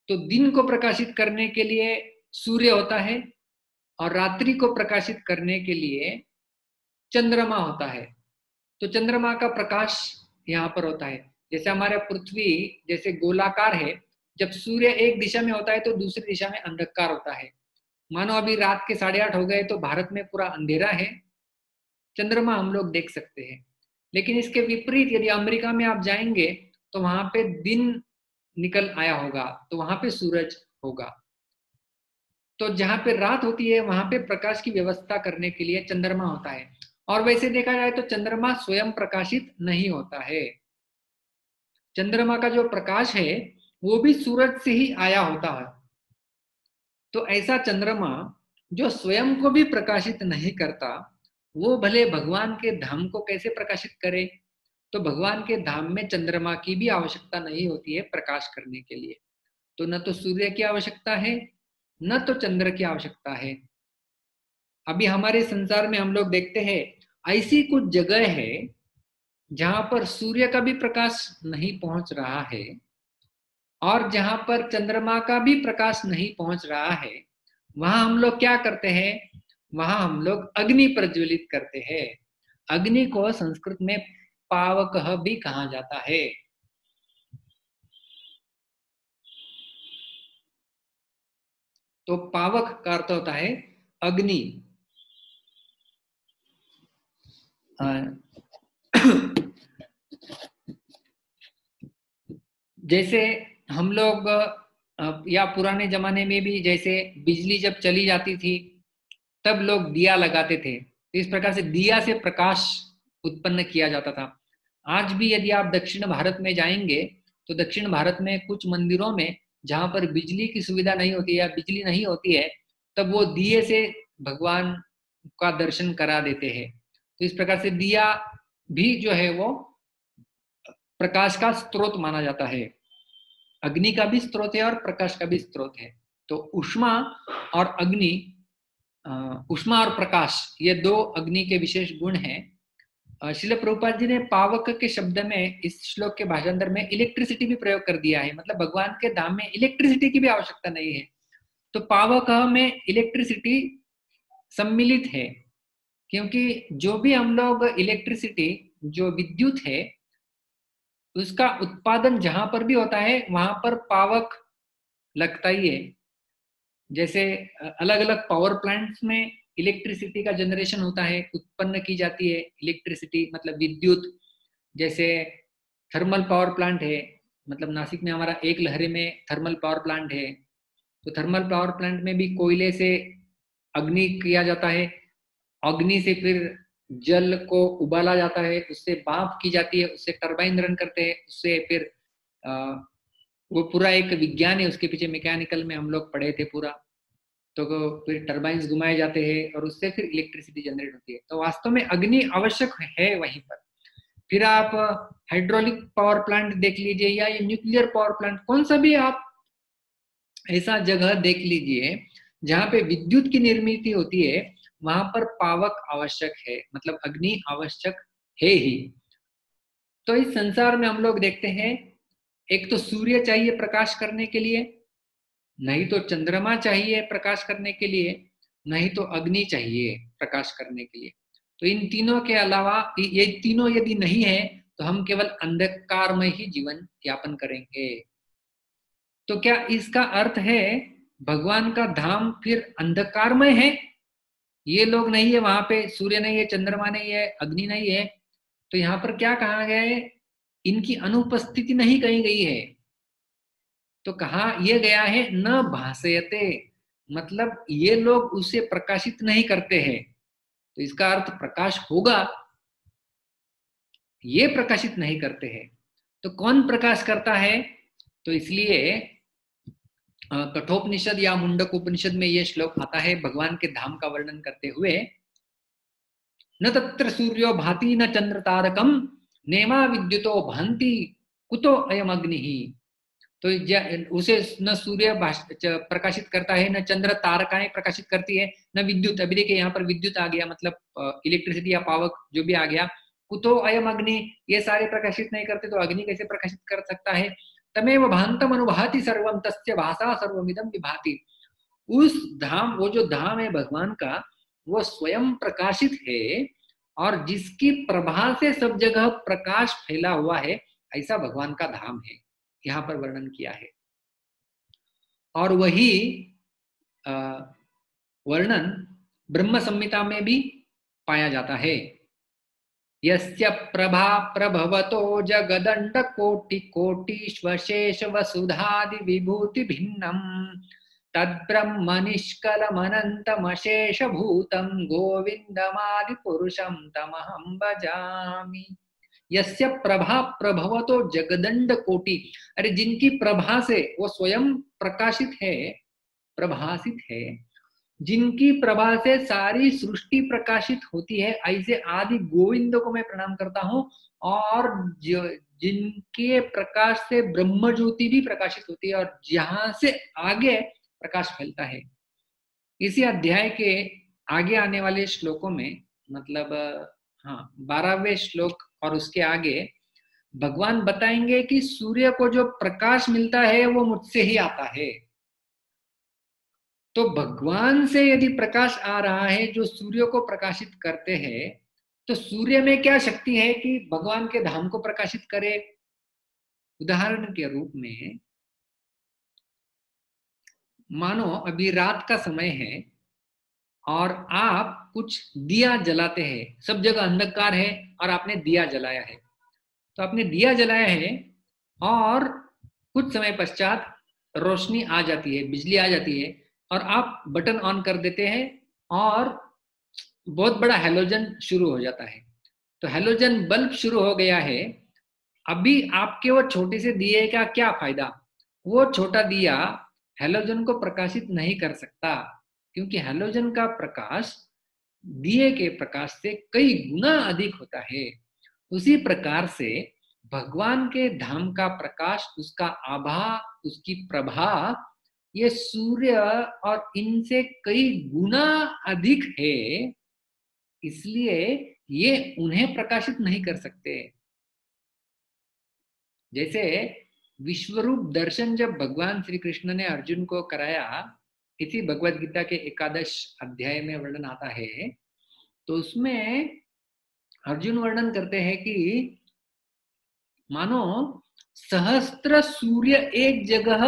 तो दिन को प्रकाशित करने के लिए सूर्य होता है और रात्रि को प्रकाशित करने के लिए चंद्रमा होता है। तो चंद्रमा का प्रकाश यहाँ पर होता है। जैसे हमारे पृथ्वी जैसे गोलाकार है, जब सूर्य एक दिशा में होता है तो दूसरी दिशा में अंधकार होता है। मानो अभी रात के 8:30 हो गए तो भारत में पूरा अंधेरा है, चंद्रमा हम लोग देख सकते हैं। लेकिन इसके विपरीत यदि अमेरिका में आप जाएंगे तो वहां पे दिन निकल आया होगा, तो वहां पे सूरज होगा। तो जहां पे रात होती है वहां पे प्रकाश की व्यवस्था करने के लिए चंद्रमा होता है। और वैसे देखा जाए तो चंद्रमा स्वयं प्रकाशित नहीं होता है। चंद्रमा का जो प्रकाश है वो भी सूरज से ही आया होता है। तो ऐसा चंद्रमा जो स्वयं को भी प्रकाशित नहीं करता, वो भले भगवान के धाम को कैसे प्रकाशित करे। तो भगवान के धाम में चंद्रमा की भी आवश्यकता नहीं होती है प्रकाश करने के लिए। तो न तो सूर्य की आवश्यकता है, न तो चंद्र की आवश्यकता है। अभी हमारे संसार में हम लोग देखते हैं ऐसी कुछ जगह है जहां पर सूर्य का भी प्रकाश नहीं पहुंच रहा है और जहां पर चंद्रमा का भी प्रकाश नहीं पहुंच रहा है। वहां हम लोग क्या करते हैं, वहां हम लोग अग्नि प्रज्वलित करते हैं। अग्नि को संस्कृत में पावकः भी कहा जाता है। तो पावक का अर्थ होता है अग्नि। जैसे हम लोग या पुराने जमाने में भी जैसे बिजली जब चली जाती थी तब लोग दिया लगाते थे। इस प्रकार से दिया से प्रकाश उत्पन्न किया जाता था। आज भी यदि आप दक्षिण भारत में जाएंगे तो दक्षिण भारत में कुछ मंदिरों में जहां पर बिजली की सुविधा नहीं होती है या बिजली नहीं होती है, तब वो दिए से भगवान का दर्शन करा देते हैं। तो इस प्रकार से दिया भी जो है वो प्रकाश का स्रोत माना जाता है। अग्नि का भी स्रोत है और प्रकाश का भी स्रोत है। तो ऊष्मा और अग्नि, ऊष्मा और प्रकाश, ये दो अग्नि के विशेष गुण हैं। श्रील प्रभुपाद जी ने पावक के शब्द में इस श्लोक के भाषांतर में इलेक्ट्रिसिटी भी प्रयोग कर दिया है। मतलब भगवान के धाम में इलेक्ट्रिसिटी की भी आवश्यकता नहीं है। तो पावक में इलेक्ट्रिसिटी सम्मिलित है, क्योंकि जो भी हम लोग इलेक्ट्रिसिटी, जो विद्युत है, उसका उत्पादन जहां पर भी होता है वहां पर पावक लगता ही है। जैसे अलग अलग पावर प्लांट्स में इलेक्ट्रिसिटी का जनरेशन होता है, उत्पन्न की जाती है इलेक्ट्रिसिटी, मतलब विद्युत। जैसे थर्मल पावर प्लांट है, मतलब नासिक में हमारा एक लहरे में थर्मल पावर प्लांट है। तो थर्मल पावर प्लांट में भी कोयले से अग्नि किया जाता है, अग्नि से फिर जल को उबाला जाता है, उससे भाप की जाती है, उससे टरबाइन रन करते हैं, उससे फिर वो पूरा एक विज्ञान है उसके पीछे, मैकेनिकल में हम लोग पढ़े थे पूरा। तो फिर टरबाइंस घुमाए जाते हैं और उससे फिर इलेक्ट्रिसिटी जनरेट होती है। तो वास्तव में अग्नि आवश्यक है वहीं पर। फिर आप हाइड्रोलिक पावर प्लांट देख लीजिए या ये न्यूक्लियर पावर प्लांट, कौन सा भी आप ऐसा जगह देख लीजिए जहां पे विद्युत की निर्मित होती है, वहां पर पावक आवश्यक है, मतलब अग्नि आवश्यक है ही। तो इस संसार में हम लोग देखते हैं, एक तो सूर्य चाहिए प्रकाश करने के लिए, नहीं तो चंद्रमा चाहिए प्रकाश करने के लिए, नहीं तो अग्नि चाहिए प्रकाश करने के लिए। तो इन तीनों के अलावा, ये तीनों यदि नहीं है तो हम केवल अंधकार में ही जीवन यापन करेंगे। तो क्या इसका अर्थ है भगवान का धाम फिर अंधकारमय है? ये लोग नहीं है वहां पे, सूर्य नहीं है, चंद्रमा नहीं है, अग्नि नहीं है, तो यहाँ पर क्या कहा गया है? इनकी अनुपस्थिति नहीं कही गई है। तो कहा यह गया है न भासयते, मतलब ये लोग उसे प्रकाशित नहीं करते हैं। तो इसका अर्थ प्रकाश होगा, ये प्रकाशित नहीं करते हैं। तो कौन प्रकाश करता है? तो इसलिए कठोपनिषद या मुंडक उपनिषद में यह श्लोक आता है भगवान के धाम का वर्णन करते हुए, न तत्र सूर्यो भाति न चंद्र तारकम नेमा विद्युतो भांति कुतो अयम अग्नि। तो उसे न सूर्य प्रकाशित करता है, न चंद्र तारकाएं प्रकाशित करती है, न विद्युत। अभी देखिए यहाँ पर विद्युत आ गया, मतलब इलेक्ट्रिसिटी या पावर जो भी आ गया। कुतो अयम अग्नि, ये सारे प्रकाशित नहीं करते, तो अग्नि कैसे प्रकाशित कर सकता है? तमेव भांतम अनुभाति सर्वम तस्य भाषा सर्वमिदं विभाति। उस धाम, वो जो धाम है भगवान का, वो स्वयं प्रकाशित है और जिसकी प्रभा से सब जगह प्रकाश फैला हुआ है, ऐसा भगवान का धाम है, यहाँ पर वर्णन किया है। और वही वर्णन ब्रह्म संहिता में भी पाया जाता है। यस्य प्रभा प्रभवतो जगदंड कोटि कोटिष्वशेष वसुधादि विभूति भिन्नम तद्ब्रह्म निष्कलमनन्तमशेष भूतं गोविंदमादि पुरुषं तमहं भजामि। यस्य प्रभा प्रभवतो जगदंड कोटि, अरे जिनकी प्रभा से वो स्वयं प्रकाशित है, प्रभासित है, जिनकी प्रभा से सारी सृष्टि प्रकाशित होती है, ऐसे आदि गोविंद को मैं प्रणाम करता हूँ। और जिनके प्रकाश से ब्रह्म ज्योति भी प्रकाशित होती है और जहां से आगे प्रकाश फैलता है। इसी अध्याय के आगे आने वाले श्लोकों में, मतलब 12वें श्लोक और उसके आगे भगवान बताएंगे कि सूर्य को जो प्रकाश मिलता है वो मुझसे ही आता है। तो भगवान से यदि प्रकाश आ रहा है जो सूर्य को प्रकाशित करते हैं, तो सूर्य में क्या शक्ति है कि भगवान के धाम को प्रकाशित करे। उदाहरण के रूप में मानो अभी रात का समय है और आप कुछ दिया जलाते हैं, सब जगह अंधकार है और आपने दिया जलाया है। तो आपने दिया जलाया है और कुछ समय पश्चात रोशनी आ जाती है, बिजली आ जाती है और आप बटन ऑन कर देते हैं और बहुत बड़ा हैलोजन शुरू हो जाता है। तो हैलोजन बल्ब शुरू हो गया है। अभी आपके वो छोटे से दिए का क्या फायदा? वो छोटा दिया हैलोजन को प्रकाशित नहीं कर सकता, क्योंकि हैलोजन का प्रकाश दिए के प्रकाश से कई गुना अधिक होता है। उसी प्रकार से भगवान के धाम का प्रकाश, उसका आभा, उसकी प्रभा, ये सूर्य और इनसे कई गुना अधिक है, इसलिए ये उन्हें प्रकाशित नहीं कर सकते। जैसे विश्वरूप दर्शन जब भगवान श्री कृष्ण ने अर्जुन को कराया, इसी भगवत गीता के 11 अध्याय में वर्णन आता है। तो उसमें अर्जुन वर्णन करते हैं कि मानो सहस्त्र सूर्य एक जगह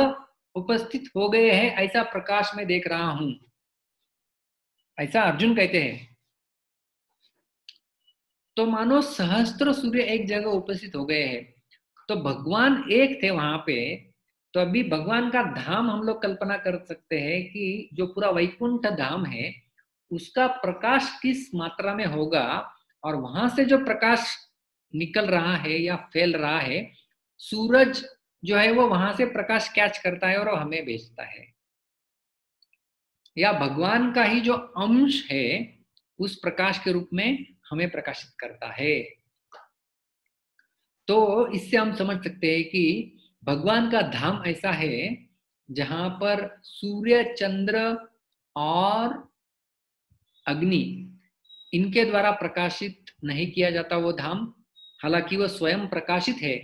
उपस्थित हो गए हैं, ऐसा प्रकाश में देख रहा हूं, ऐसा अर्जुन कहते हैं। तो मानो सहस्त्र सूर्य एक जगह उपस्थित हो गए हैं, तो भगवान एक थे वहां पे। तो अभी भगवान का धाम हम लोग कल्पना कर सकते हैं कि जो पूरा वैकुंठ धाम है उसका प्रकाश किस मात्रा में होगा, और वहां से जो प्रकाश निकल रहा है या फैल रहा है, सूरज जो है वो वहां से प्रकाश कैच करता है और वो हमें भेजता है, या भगवान का ही जो अंश है उस प्रकाश के रूप में हमें प्रकाशित करता है। तो इससे हम समझ सकते हैं कि भगवान का धाम ऐसा है जहां पर सूर्य, चंद्र और अग्नि, इनके द्वारा प्रकाशित नहीं किया जाता वो धाम। हालांकि वो स्वयं प्रकाशित है,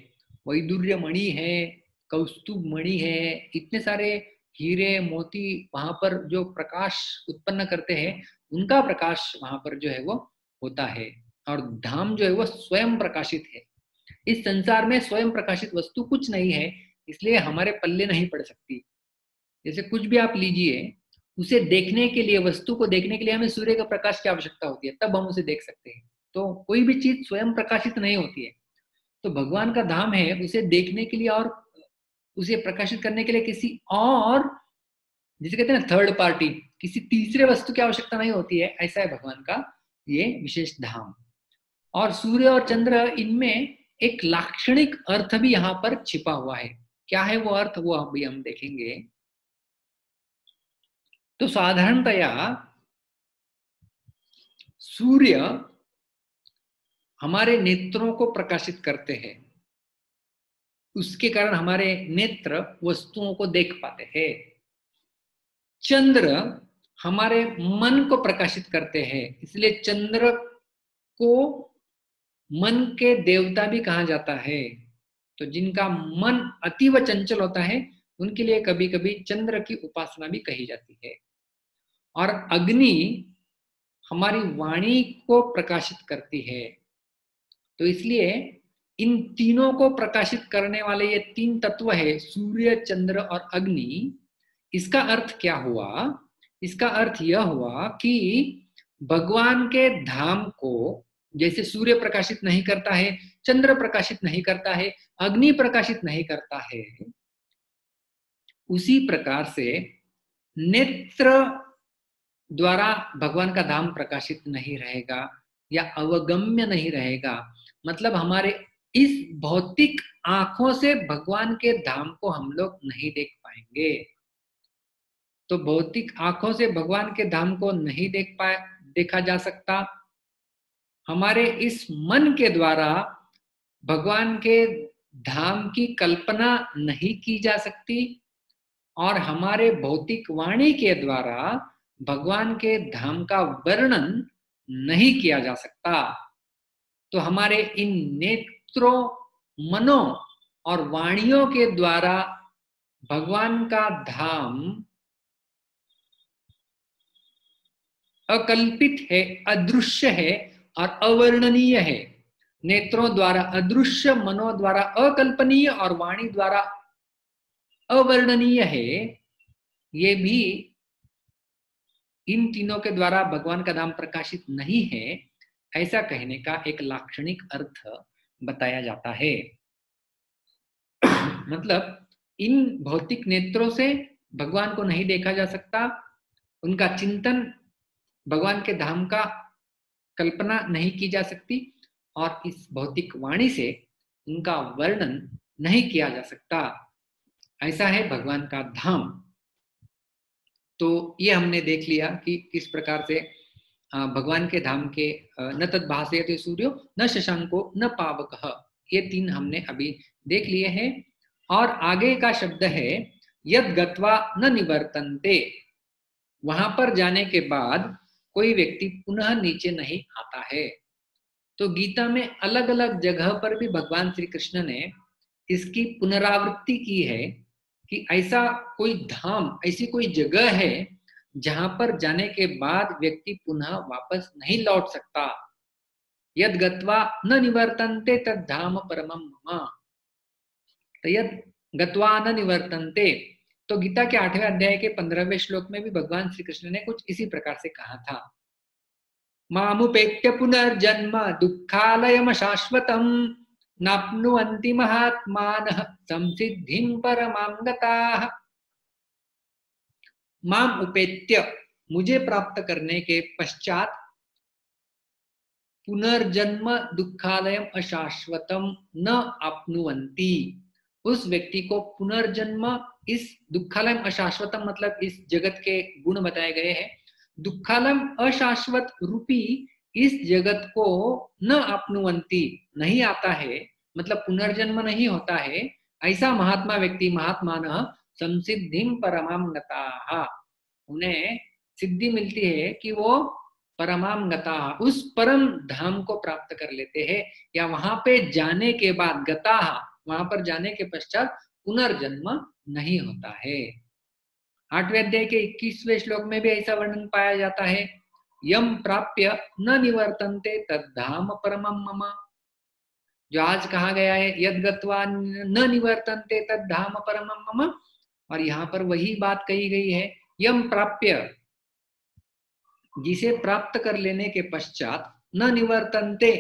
वैदुर्य मणि है, कौस्तुभ मणि है, इतने सारे हीरे मोती वहां पर जो प्रकाश उत्पन्न करते हैं, उनका प्रकाश वहां पर जो है वो होता है। और धाम जो है वो स्वयं प्रकाशित है। इस संसार में स्वयं प्रकाशित वस्तु कुछ नहीं है, इसलिए हमारे पल्ले नहीं पड़ सकती। जैसे कुछ भी आप लीजिए, उसे देखने के लिए, वस्तु को देखने के लिए हमें सूर्य का प्रकाश की आवश्यकता होती है, तब हम उसे देख सकते हैं। तो कोई भी चीज स्वयं प्रकाशित नहीं होती है। तो भगवान का धाम है, उसे देखने के लिए और उसे प्रकाशित करने के लिए किसी और, जिसे कहते हैं ना थर्ड पार्टी, किसी तीसरे वस्तु की आवश्यकता नहीं होती है। ऐसा है भगवान का ये विशेष धाम। और सूर्य और चंद्र, इनमें एक लाक्षणिक अर्थ भी यहाँ पर छिपा हुआ है। क्या है वो अर्थ, वो अभी हम देखेंगे। तो साधारणतया सूर्य हमारे नेत्रों को प्रकाशित करते हैं, उसके कारण हमारे नेत्र वस्तुओं को देख पाते हैं। चंद्र हमारे मन को प्रकाशित करते हैं, इसलिए चंद्र को मन के देवता भी कहा जाता है। तो जिनका मन अतीव चंचल होता है, उनके लिए कभी कभी चंद्र की उपासना भी कही जाती है। और अग्नि हमारी वाणी को प्रकाशित करती है। तो इसलिए इन तीनों को प्रकाशित करने वाले ये तीन तत्व है, सूर्य, चंद्र और अग्नि। इसका अर्थ क्या हुआ? इसका अर्थ यह हुआ कि भगवान के धाम को जैसे सूर्य प्रकाशित नहीं करता है, चंद्र प्रकाशित नहीं करता है, अग्नि प्रकाशित नहीं करता है, उसी प्रकार से नेत्र द्वारा भगवान का धाम प्रकाशित नहीं रहेगा या अवगम्य नहीं रहेगा। मतलब हमारे इस भौतिक आंखों से भगवान के धाम को हम लोग नहीं देख पाएंगे। तो भौतिक आंखों से भगवान के धाम को नहीं देखा जा सकता। हमारे इस मन के द्वारा भगवान के धाम की कल्पना नहीं की जा सकती और हमारे भौतिक वाणी के द्वारा भगवान के धाम का वर्णन नहीं किया जा सकता। तो हमारे इन नेत्रों, मनों और वाणियों के द्वारा भगवान का धाम अकल्पित है, अदृश्य है और अवर्णनीय है। नेत्रों द्वारा अदृश्य, मनों द्वारा अकल्पनीय और वाणी द्वारा अवर्णनीय है। ये भी इन तीनों के द्वारा भगवान का धाम प्रकाशित नहीं है, ऐसा कहने का एक लाक्षणिक अर्थ बताया जाता है। मतलब इन भौतिक नेत्रों से भगवान को नहीं देखा जा सकता, उनका चिंतन, भगवान के धाम का कल्पना नहीं की जा सकती और इस भौतिक वाणी से उनका वर्णन नहीं किया जा सकता। ऐसा है भगवान का धाम। तो ये हमने देख लिया कि किस प्रकार से भगवान के धाम के न तद भासयते सूर्यो न शशांको न पावकः, ये तीन हमने अभी देख लिए हैं। और आगे का शब्द है यद गत्वा न निवर्तन्ते, वहां पर जाने के बाद कोई व्यक्ति पुनः नीचे नहीं आता है। तो गीता में अलग अलग जगह पर भी भगवान श्री कृष्ण ने इसकी पुनरावृत्ति की है कि ऐसा कोई धाम, ऐसी कोई जगह है जहां पर जाने के बाद व्यक्ति पुनः वापस नहीं लौट सकता। यद गत्वा न निवर्तन्ते तद धाम परमं मम। तो यद गत्वा न निवर्तन्ते, तो गीता के 8वें अध्याय के 15वें श्लोक में भी भगवान श्री कृष्ण ने कुछ इसी प्रकार से कहा था। मामुपेत्य पुनर्जन्म दुःखालयम शाश्वतम नाप्नुवन्ति महात्मानः संसिद्धिं परमां गताः। माम उपेत्य, मुझे प्राप्त करने के पश्चात, पुनर्जन्म दुःखालयम अशाश्वतम न आप्नुवन्ति, उस व्यक्ति को पुनर्जन्म, इस दुःखालयम अशाश्वतम मतलब इस जगत के गुण बताए गए हैं, दुःखालयम अशाश्वत रूपी इस जगत को न आप्नुवन्ति, नहीं आता है, मतलब पुनर्जन्म नहीं होता है, ऐसा महात्मा व्यक्ति, महात्मानः संसिद्धिं परमां गताः, उन्हें सिद्धि मिलती है कि वो परमां गताः, उस परम धाम को प्राप्त कर लेते हैं, या वहां पे जाने के बाद गताः, वहां पर जाने के पश्चात पुनर्जन्म नहीं होता है। 8वें अध्याय के 21वें श्लोक में भी ऐसा वर्णन पाया जाता है, यम प्राप्य न निवर्तन्ते तद्धाम परमं मम। जो आज कहा गया है यद गत्वा न निवर्तन्ते तद्धाम परमं मम, और यहाँ पर वही बात कही गई है, यम प्राप्य, जिसे प्राप्त कर लेने के पश्चात, न निवर्तन्ते,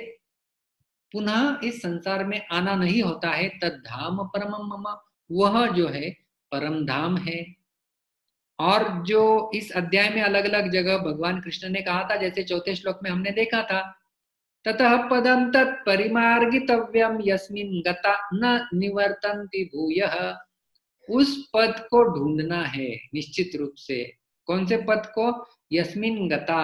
पुनः इस संसार में आना नहीं होता है, तद्धाम परमं मम, वह जो है परम धाम है। और जो इस अध्याय में अलग अलग जगह भगवान कृष्ण ने कहा था, जैसे 4थे श्लोक में हमने देखा था, ततः पदम तत् परिमार्गितव्यम यस्मिन् गता न निवर्तन्ति भूयः, उस पद को ढूंढना है निश्चित रूप से। कौन से पद को? यस्मिन् गता,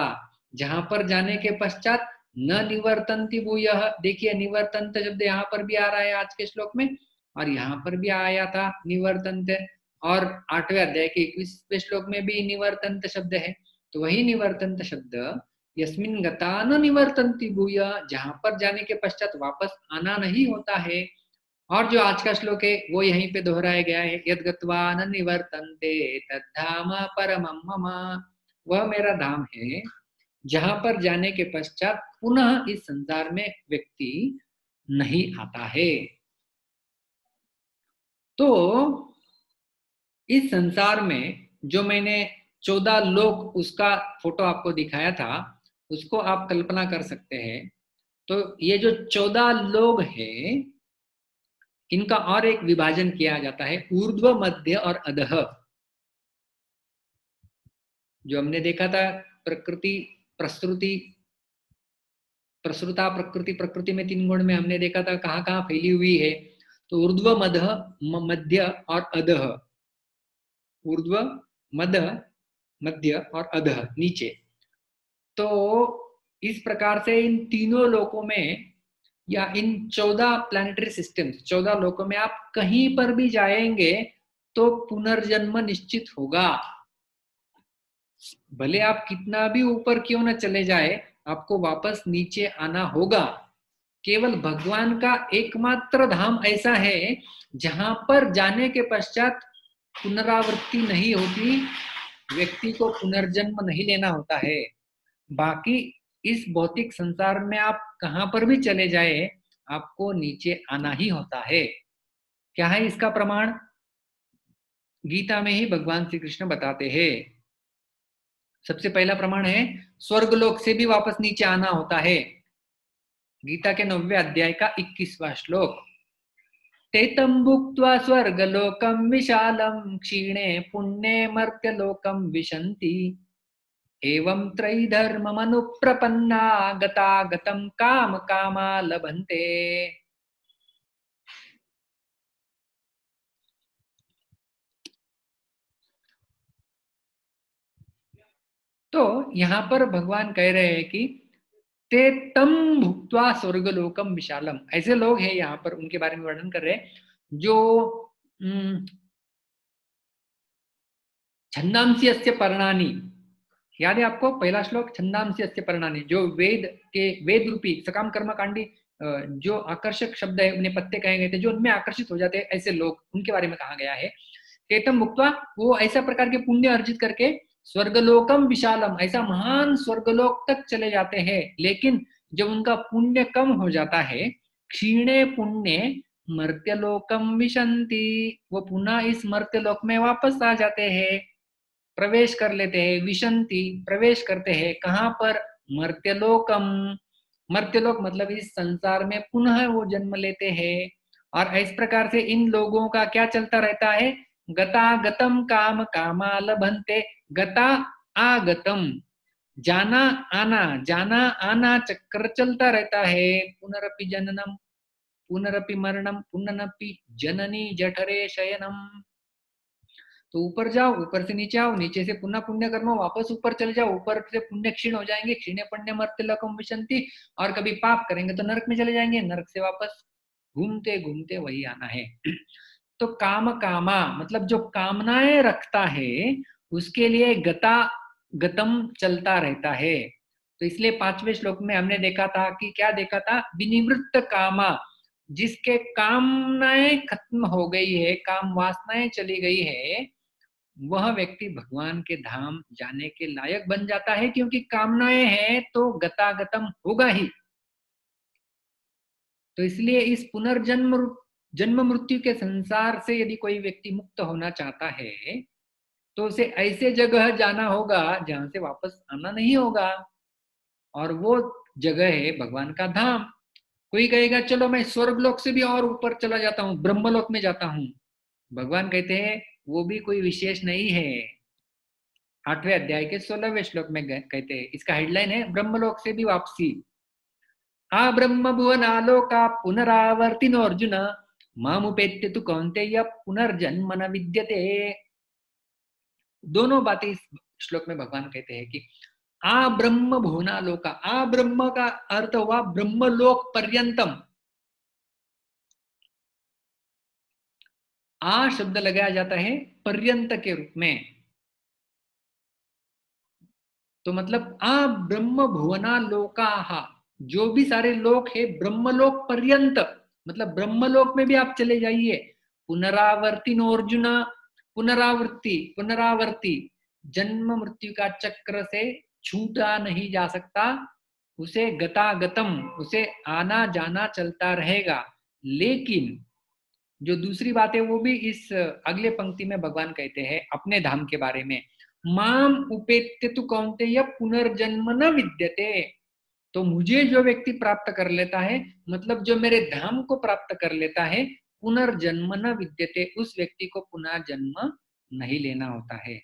जहां पर जाने के पश्चात न निवर्तन्ति भूयः। देखिए निवर्तन्त शब्द यहाँ पर भी आ रहा है आज के श्लोक में, और यहाँ पर भी आया था निवर्तन्त, और 8वें अध्याय के 21वें श्लोक में भी निवर्तन्त शब्द है। तो वही निवर्तन्त शब्द यस्मिन् गता न निवर्तन्ति भूयः, जहां पर जाने के पश्चात वापस आना नहीं होता है। और जो आज का श्लोक है वो यहीं पे दोहराया गया है, यद गत्वा न निवर्तन्ते तद्धाम परमं मम, वह मेरा धाम है जहां पर जाने के पश्चात पुनः इस संसार में व्यक्ति नहीं आता है। तो इस संसार में जो मैंने 14 लोक उसका फोटो आपको दिखाया था, उसको आप कल्पना कर सकते हैं। तो ये जो 14 लोग हैं, इनका और एक विभाजन किया जाता है, ऊर्ध्व, मध्य और अधः। जो हमने देखा था प्रकृति, प्रस्तुति, प्रसृता, प्रकृति, प्रकृति में 3 गुण में हमने देखा था कहाँ कहाँ फैली हुई है। तो ऊर्ध्व, मध्य और अधः, ऊर्ध्व, मध्य और अधः, नीचे। तो इस प्रकार से इन तीनों लोकों में या इन 14 प्लैनेटरी सिस्टम्स, 14 लोकों में आप कहीं पर भी जाएंगे तो पुनर्जन्म निश्चित होगा। भले आप कितना भी ऊपर क्यों न चले जाए, आपको वापस नीचे आना होगा। केवल भगवान का एकमात्र धाम ऐसा है जहां पर जाने के पश्चात पुनरावृत्ति नहीं होती, व्यक्ति को पुनर्जन्म नहीं लेना होता है। बाकी इस भौतिक संसार में आप कहां पर भी चले जाए, आपको नीचे आना ही होता है। क्या है इसका प्रमाण? गीता में ही भगवान श्री कृष्ण बताते हैं। सबसे पहला प्रमाण है स्वर्गलोक से भी वापस नीचे आना होता है। गीता के 9वें अध्याय का 21वां श्लोक, तेतं भुक्त्वा स्वर्गलोकं विशालं क्षीणे पुण्ये मर्त्यलोकं विशन्ति एवं त्रैधर्ममनुप्रपन्ना गतागतं काम कामा लभन्ते। तो यहाँ पर भगवान कह रहे हैं कि ते तम भुक्त्वा स्वर्गलोकम विशालम, ऐसे लोग हैं यहाँ पर, उनके बारे में वर्णन कर रहे हैं जो छंदांसी अस्य पर्णानि, याद है आपको पहला श्लोक, छंदांसी अस्य पर्णानि, जो वेद रूपी सकाम कर्म कांडी जो आकर्षक शब्द है, उन्हें पत्ते कहे गए थे, जो उनमें आकर्षित हो जाते हैं, ऐसे लोग, उनके बारे में कहा गया है। तेतम भुक्त्वा, वो ऐसा प्रकार के पुण्य अर्जित करके स्वर्गलोकम विशालम, ऐसा महान स्वर्गलोक तक चले जाते हैं। लेकिन जब उनका पुण्य कम हो जाता है, क्षीणे पुण्य मर्त्यलोकम विशन्ति, वो पुनः इस मर्त्यलोक में वापस आ जाते हैं, प्रवेश कर लेते हैं। विशन्ति, प्रवेश करते हैं। कहाँ पर? मर्त्यलोकम, मर्त्यलोक मतलब इस संसार में पुनः वो जन्म लेते हैं। और इस प्रकार से इन लोगों का क्या चलता रहता है? गतागतम काम कामा लभन्ते, गता आगतम, जाना आना चक्कर चलता रहता है। पुनरपि जननम पुनरपि मरणम पुनरपि जननी जठरे शयनम। तो ऊपर जाओ, ऊपर से नीचे आओ, नीचे से पुनः पुण्य कर्म, वापस ऊपर चले जाओ, ऊपर से पुण्य क्षीण हो जाएंगे, क्षीणे पुण्य मर्त्यलोकम विशन्ति, और कभी पाप करेंगे तो नरक में चले जाएंगे, नरक से वापस घूमते घूमते वही आना है। तो काम कामा मतलब जो कामनाएं रखता है उसके लिए गता गतम चलता रहता है। तो इसलिए 5वें श्लोक में हमने देखा था कि क्या देखा था? विनिवृत्त कामा, जिसके कामनाएं खत्म हो गई है, काम वासनाएं चली गई है, वह व्यक्ति भगवान के धाम जाने के लायक बन जाता है, क्योंकि कामनाएं हैं तो गतागतम होगा ही। तो इसलिए इस जन्म मृत्यु के संसार से यदि कोई व्यक्ति मुक्त होना चाहता है तो उसे ऐसे जगह जाना होगा जहां से वापस आना नहीं होगा, और वो जगह है भगवान का धाम। कोई कहेगा चलो मैं स्वर्गलोक से भी और ऊपर चला जाता हूँ, ब्रह्मलोक में जाता हूँ। भगवान कहते हैं वो भी कोई विशेष नहीं है। 8वें अध्याय के 16वें श्लोक में कहते हैं, इसका हेडलाइन है ब्रह्मलोक से भी वापसी। आ ब्रह्म भुवनालोका पुनरावर्तिनो अर्जुन मामुपेत्य तु कौन्तेय पुनर्जन्म न विद्यते। दोनों बातें इस श्लोक में भगवान कहते हैं कि आ ब्रह्म भुवनालोका, आ ब्रह्म का अर्थ हुआ ब्रह्मलोक पर्यंतम। आ शब्द लगाया जाता है पर्यंत के रूप में, तो मतलब आ ब्रह्म भुवना लोका, जो भी सारे लोक है ब्रह्मलोक पर्यंत, मतलब ब्रह्मलोक में भी आप चले जाइए। पुनरावर्तिनो अर्जुन, पुनरावृत्ति, जन्म मृत्यु का चक्र से छूटा नहीं जा सकता, उसे गतागतम, उसे आना जाना चलता रहेगा। लेकिन जो दूसरी बात है वो भी इस अगले पंक्ति में भगवान कहते हैं अपने धाम के बारे में, माम उपेत्य तु कौन्तेय पुनर्जन्म न विद्यते। तो मुझे जो व्यक्ति प्राप्त कर लेता है, मतलब जो मेरे धाम को प्राप्त कर लेता है, पुनर्जन्म न विद्यते, उस व्यक्ति को पुनः जन्म नहीं लेना होता है।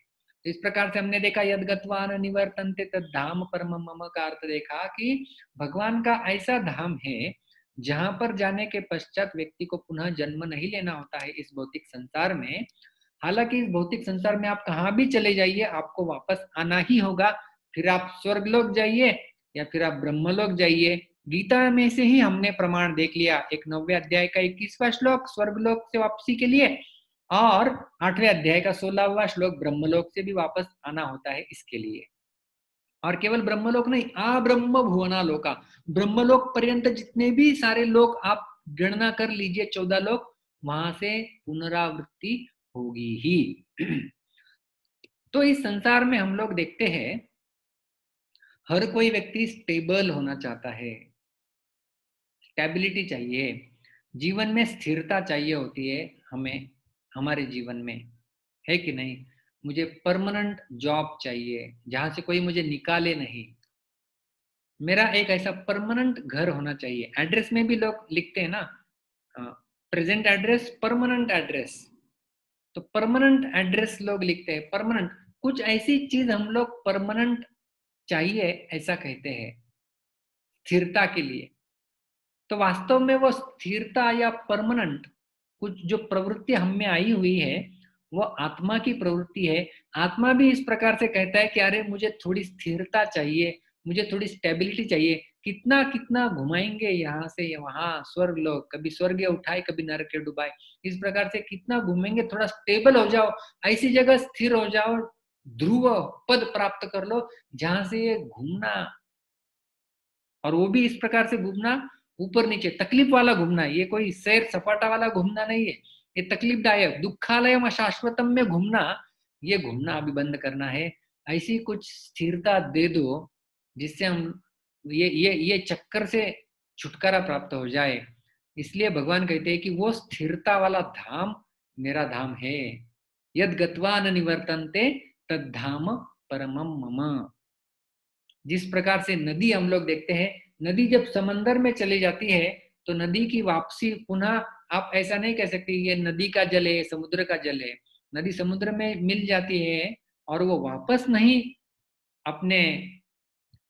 इस प्रकार से हमने देखा यद गत्वा न निवर्तन्ते तद धाम परमम मम का अर्थ देखा कि भगवान का ऐसा धाम है जहां पर जाने के पश्चात व्यक्ति को पुनः जन्म नहीं लेना होता है इस भौतिक संसार में। हालांकि इस भौतिक संसार में आप कहाँ भी चले जाइए आपको वापस आना ही होगा, फिर आप स्वर्गलोक जाइए या फिर आप ब्रह्मलोक जाइए। गीता में से ही हमने प्रमाण देख लिया, एक 9वें अध्याय का 21वां श्लोक स्वर्गलोक से वापसी के लिए, और 8वें अध्याय का 16वां श्लोक ब्रह्मलोक से भी वापस आना होता है इसके लिए। और केवल ब्रह्मलोक नहीं, ब्रह्म भुवना लोका, ब्रह्मलोक पर्यंत जितने भी सारे लोक आप गणना कर लीजिए, 14 लोक, वहां से पुनरावृत्ति होगी ही। तो इस संसार में हम लोग देखते हैं हर कोई व्यक्ति स्टेबल होना चाहता है, स्टेबिलिटी चाहिए, जीवन में स्थिरता चाहिए होती है हमें, हमारे जीवन में, है कि नहीं। मुझे परमानेंट जॉब चाहिए जहां से कोई मुझे निकाले नहीं, मेरा एक ऐसा परमानेंट घर होना चाहिए। एड्रेस में भी लोग लिखते हैं ना, प्रेजेंट एड्रेस, परमानेंट एड्रेस, तो परमानेंट एड्रेस लोग लिखते हैं, परमानेंट, कुछ ऐसी चीज हम लोग परमानेंट चाहिए ऐसा कहते हैं स्थिरता के लिए। तो वास्तव में वो स्थिरता या परमानेंट कुछ जो प्रवृत्ति हम में आई हुई है वो आत्मा की प्रवृत्ति है। आत्मा भी इस प्रकार से कहता है कि अरे मुझे थोड़ी स्थिरता चाहिए, मुझे थोड़ी स्टेबिलिटी चाहिए, कितना कितना घुमाएंगे यहाँ से वहां स्वर्ग लोग, कभी स्वर्ग उठाए कभी नरक डुबाए, इस प्रकार से कितना घूमेंगे, थोड़ा स्टेबल हो जाओ, ऐसी जगह स्थिर हो जाओ, ध्रुव पद प्राप्त कर लो जहां से ये घूमना, और वो भी इस प्रकार से घूमना ऊपर नीचे तकलीफ वाला घूमना, ये कोई सैर सपाटा वाला घूमना नहीं है, ये तकलीफदायक दुखालयम अशाश्वतम में घूमना, ये घूमना अभी बंद करना है। ऐसी कुछ स्थिरता दे दो जिससे हम ये चक्कर से छुटकारा प्राप्त हो जाए। इसलिए भगवान कहते हैं कि वो स्थिरता वाला धाम मेरा धाम है। यद गत्वा न निवर्तन्ते तद धाम परमम मम। जिस प्रकार से नदी हम लोग देखते हैं, नदी जब समंदर में चली जाती है तो नदी की वापसी पुनः आप ऐसा नहीं कह सकते ये नदी का जल है, समुद्र का जल है। नदी समुद्र में मिल जाती है और वो वापस नहीं अपने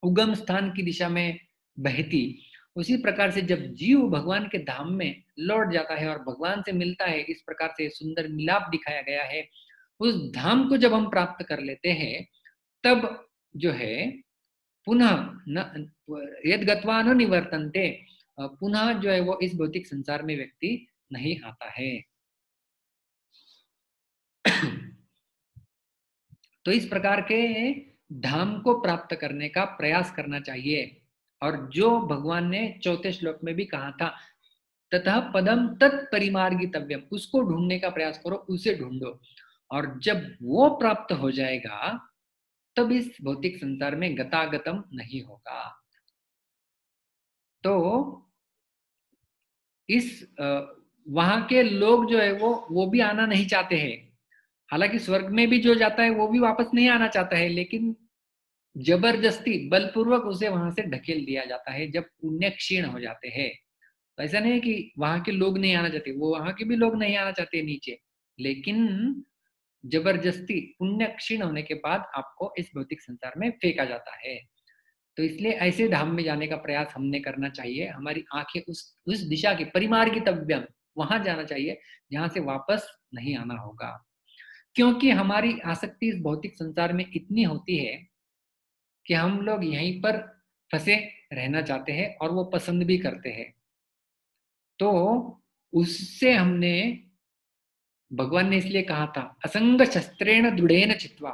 उगम स्थान की दिशा में बहती। उसी प्रकार से जब जीव भगवान के धाम में लौट जाता है और भगवान से मिलता है, इस प्रकार से सुंदर मिलाप दिखाया गया है, उस धाम को जब हम प्राप्त कर लेते हैं तब जो है पुनः न यद गत्वा न निवर्तन्ते, पुनः जो है वो इस भौतिक संसार में व्यक्ति नहीं आता है। तो इस प्रकार के धाम को प्राप्त करने का प्रयास करना चाहिए। और जो भगवान ने 4थे श्लोक में भी कहा था, ततः पदम तत्परिमार्गितव्यम, उसको ढूंढने का प्रयास करो, उसे ढूंढो, और जब वो प्राप्त हो जाएगा तब इस भौतिक संसार में गतागतम नहीं होगा। तो इस वहां के लोग जो है वो भी आना नहीं चाहते हैं। हालांकि स्वर्ग में भी जो जाता है वो भी वापस नहीं आना चाहता है, लेकिन जबरदस्ती बलपूर्वक उसे वहां से ढकेल दिया जाता है जब पुण्य क्षीण हो जाते हैं। तो ऐसा नहीं है कि वहां के लोग नहीं आना चाहते, वो वहां के भी लोग नहीं आना चाहते नीचे, लेकिन जबरदस्ती पुण्य क्षीण होने के बाद आपको इस भौतिक संसार में फेंका जाता है। तो इसलिए ऐसे धाम में जाने का प्रयास हमने करना चाहिए। हमारी आंखें उस दिशा की परिमार्गितव्यम, वहां जाना चाहिए जहां से वापस नहीं आना होगा। क्योंकि हमारी आसक्ति इस भौतिक संसार में इतनी होती है कि हम लोग यहीं पर फंसे रहना चाहते हैं और वो पसंद भी करते हैं। तो उससे हमने, भगवान ने इसलिए कहा था असंग शस्त्रेण दृढ़ेन चित्वा,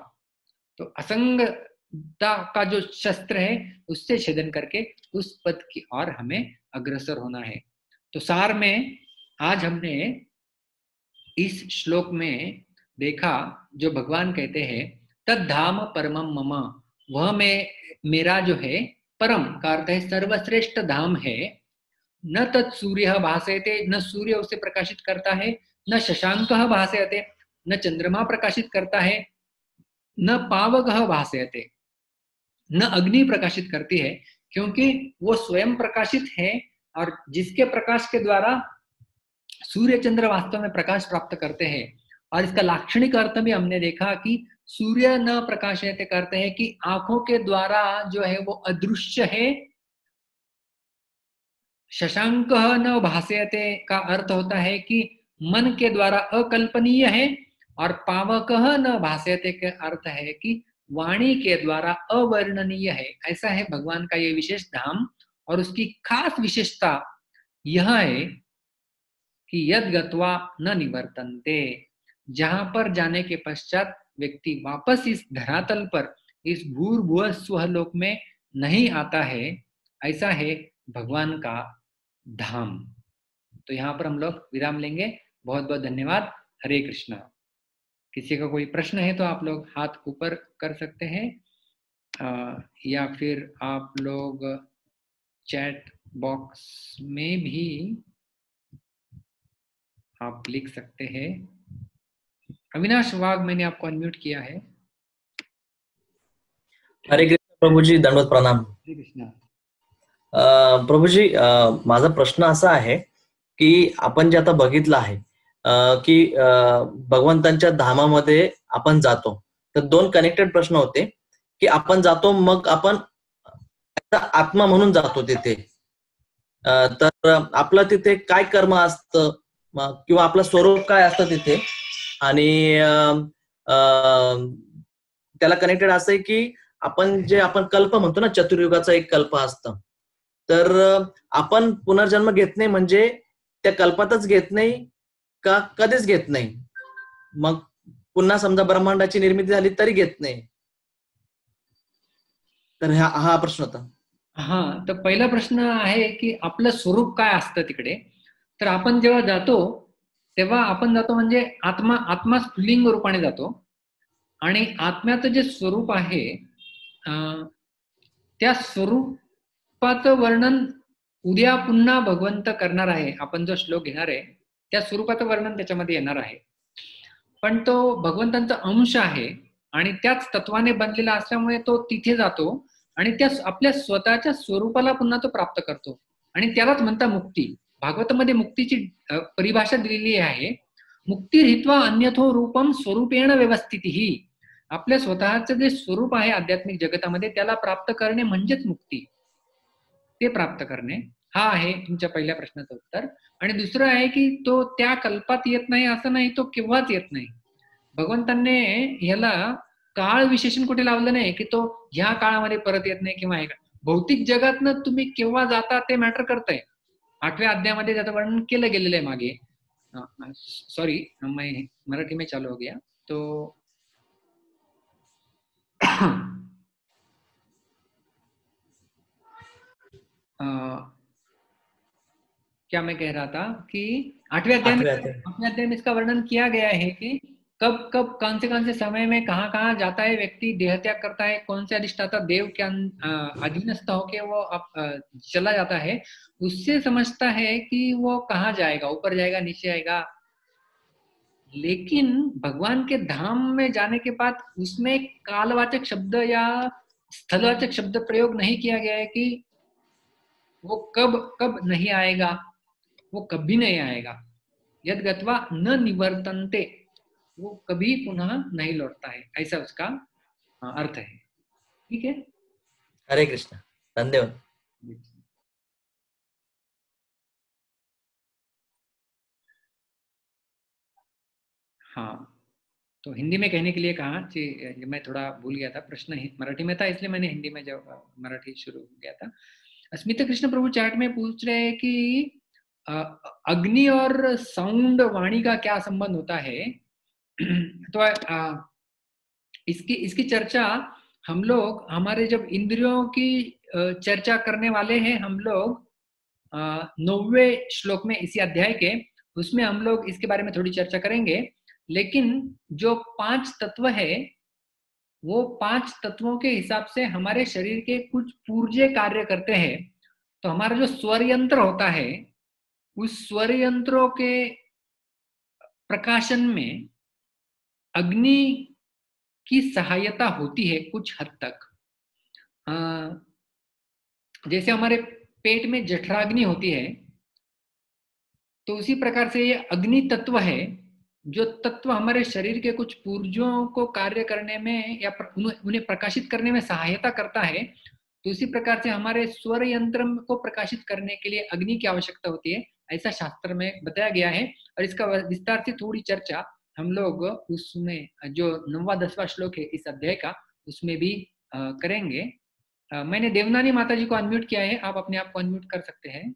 तो असंगता का जो शस्त्र है उससे छेदन करके उस पद की ओर हमें अग्रसर होना है। तो सार में आज हमने इस श्लोक में देखा जो भगवान कहते हैं तद धाम परमम मम, वह मेरा जो है परम का अर्थ है सर्वश्रेष्ठ धाम है। न तत् सूर्य भासयते, न सूर्य उसे प्रकाशित करता है, न शशांक भासयते, न चंद्रमा प्रकाशित करता है, न पावक भासयते, न अग्नि प्रकाशित करती है, क्योंकि वो स्वयं प्रकाशित है और जिसके प्रकाश के द्वारा सूर्य चंद्र वास्तव में प्रकाश प्राप्त करते हैं। और इसका लाक्षणिक अर्थ भी हमने देखा कि सूर्य न प्रकाशयते करते हैं कि आंखों के द्वारा जो है वो अदृश्य है। शशांक न भासयते का अर्थ होता है कि मन के द्वारा अकल्पनीय है, और पावक न भासयते का अर्थ है कि वाणी के द्वारा अवर्णनीय है। ऐसा है भगवान का ये विशेष धाम। और उसकी खास विशेषता यह है कि यद गत्वा न निवर्तन्ते, जहां पर जाने के पश्चात व्यक्ति वापस इस धरातल पर, इस भूर्भुवः स्वः लोक में नहीं आता है, ऐसा है भगवान का धाम। तो यहाँ पर हम लोग विराम लेंगे। बहुत बहुत धन्यवाद। हरे कृष्णा। किसी का कोई प्रश्न है तो आप लोग हाथ ऊपर कर सकते हैं, या फिर आप लोग चैट बॉक्स में भी आप लिख सकते हैं। अविनाश वाघ, मैंने आपको अनम्यूट किया है। हरे कृष्ण प्रभूजी, दंडवत प्रणाम। हरे कृष्णा। प्रभूजी, माझा प्रश्न असा आहे की आपण जे आता बघितलं आहे की भगवंतांच्या धामामध्ये आपण जातो, तर दोन कनेक्टेड प्रश्न होते की आपण जातो, मग आपण आत्मा म्हणून जातो तिथे, तर आपलं तिथे काय कर्म असतं किंवा आपलं स्वरूप काय असतं तिथे, आणि त्याला कनेक्टेड असं आहे की आपण कल्प म्हणतो ना, चतुर्युगाचा एक कल्प असतं, तर आपण पुनर्जन्म घेत नाही म्हणजे त्या कल्पातच घेत नाही का कधीच घेत नाही, मग पुन्हा समजा ब्रह्मांडाची निर्मिती झाली तरी घेत नाही, तर हा प्रश्न होता। हा, तर पहिला प्रश्न आहे की आपलं स्वरूप काय असतं तिकडे। तर आपण जेव्हा जातो तेव्हा आपण जातो म्हणजे आत्मा स्फुल्लिंग रूपाने जातो, आणि आत्म्याचं जे स्वरूप आहे त्या स्वरूपाचं वर्णन उद्या पुन्हा भगवंत करणार आहे। आपण जो श्लोक घेणार आहे त्या स्वरूपाचं वर्णन त्याच्यामध्ये येणार आहे, पण तो भगवंतांचा अंश आहे आणि त्याच तत्वाने बनलेला असल्यामुळे तो तिथे जातो आणि त्या आपल्या स्वतःच्या स्वरूपाला पुन्हा तो प्राप्त करतो, आणि त्यालाच म्हणता मुक्ती। भागवतामध्ये मुक्तीची परिभाषा दिलेली आहे, मुक्तिरित्वा अन्यथो रूपम स्वरूपेण व्यवस्थितिः। आपल्या स्वतःचं जे स्वरूप आहे आध्यात्मिक जगतामध्ये त्याला प्राप्त करणे म्हणजेच मुक्ती, ते प्राप्त करणे। हा आहे तुमच्या पहिल्या प्रश्नाचं उत्तर। आणि दुसरं आहे की तो त्या कल्पात येत नाही असं नाही, तो केव्हाच येत नाही। भगवंतांनी ह्याला काळ विशेषण कुठे लावलं नाही की तो ह्या काळामध्ये परत येत नाही किंवा भौतिक जगातनं तुम्ही केव्हा जाता ते मॅटर करतंय। 8व्या अध्यायामध्ये त्याचं वर्णन केलं गेलेलं आहे मागे। सॉरी, मैं मराठी में चालू हो गया तो क्या मैं कह रहा था कि 8वें अध्याय में इसका वर्णन किया गया है कि कब कब कौन से समय में कहाँ जाता है व्यक्ति, देह त्याग करता है, कौन से अधिष्ठाता देव के अधीनस्थ होके वो चला जाता है, उससे समझता है कि वो कहाँ जाएगा, ऊपर जाएगा नीचे आएगा। लेकिन भगवान के धाम में जाने के बाद उसमें कालवाचक शब्द या स्थलवाचक शब्द प्रयोग नहीं किया गया है कि वो कब नहीं आएगा, वो कभी नहीं आएगा। यद गत्वा न निवर्तन्ते, वो कभी पुनः नहीं लौटता है, ऐसा उसका अर्थ है। ठीक है, हरे कृष्ण, धन्यवाद। हाँ, तो हिंदी में कहने के लिए कहा कि मैं थोड़ा भूल गया था, प्रश्न मराठी में था इसलिए मैंने हिंदी में जब मराठी शुरू हो गया था। अस्मिता कृष्ण प्रभु चैट में पूछ रहे हैं कि अग्नि और साउंड वाणी का क्या संबंध होता है। तो इसकी चर्चा हम लोग हमारे जब इंद्रियों की चर्चा करने वाले हैं, हम लोग 9वें श्लोक में इसी अध्याय के, उसमें हम लोग इसके बारे में थोड़ी चर्चा करेंगे। लेकिन जो 5 तत्व है वो 5 तत्वों के हिसाब से हमारे शरीर के कुछ पुर्जे कार्य करते हैं। तो हमारा जो स्वर यंत्र होता है, उस स्वर यंत्रों के प्रकाशन में अग्नि की सहायता होती है कुछ हद तक। जैसे हमारे पेट में जठराग्नि होती है, तो उसी प्रकार से ये अग्नि तत्व है, जो तत्व हमारे शरीर के कुछ पुर्जों को कार्य करने में या उन्हें प्रकाशित करने में सहायता करता है। तो उसी प्रकार से हमारे स्वर यंत्र को प्रकाशित करने के लिए अग्नि की आवश्यकता होती है, ऐसा शास्त्र में बताया गया है। और इसका विस्तार से थोड़ी चर्चा हम लोग उसमें जो 9वां 10वां श्लोक है इस अध्याय का, उसमें भी करेंगे। मैंने देवनानी माता जी को अनम्यूट किया है, आप अपने आप को अनम्यूट कर सकते हैं।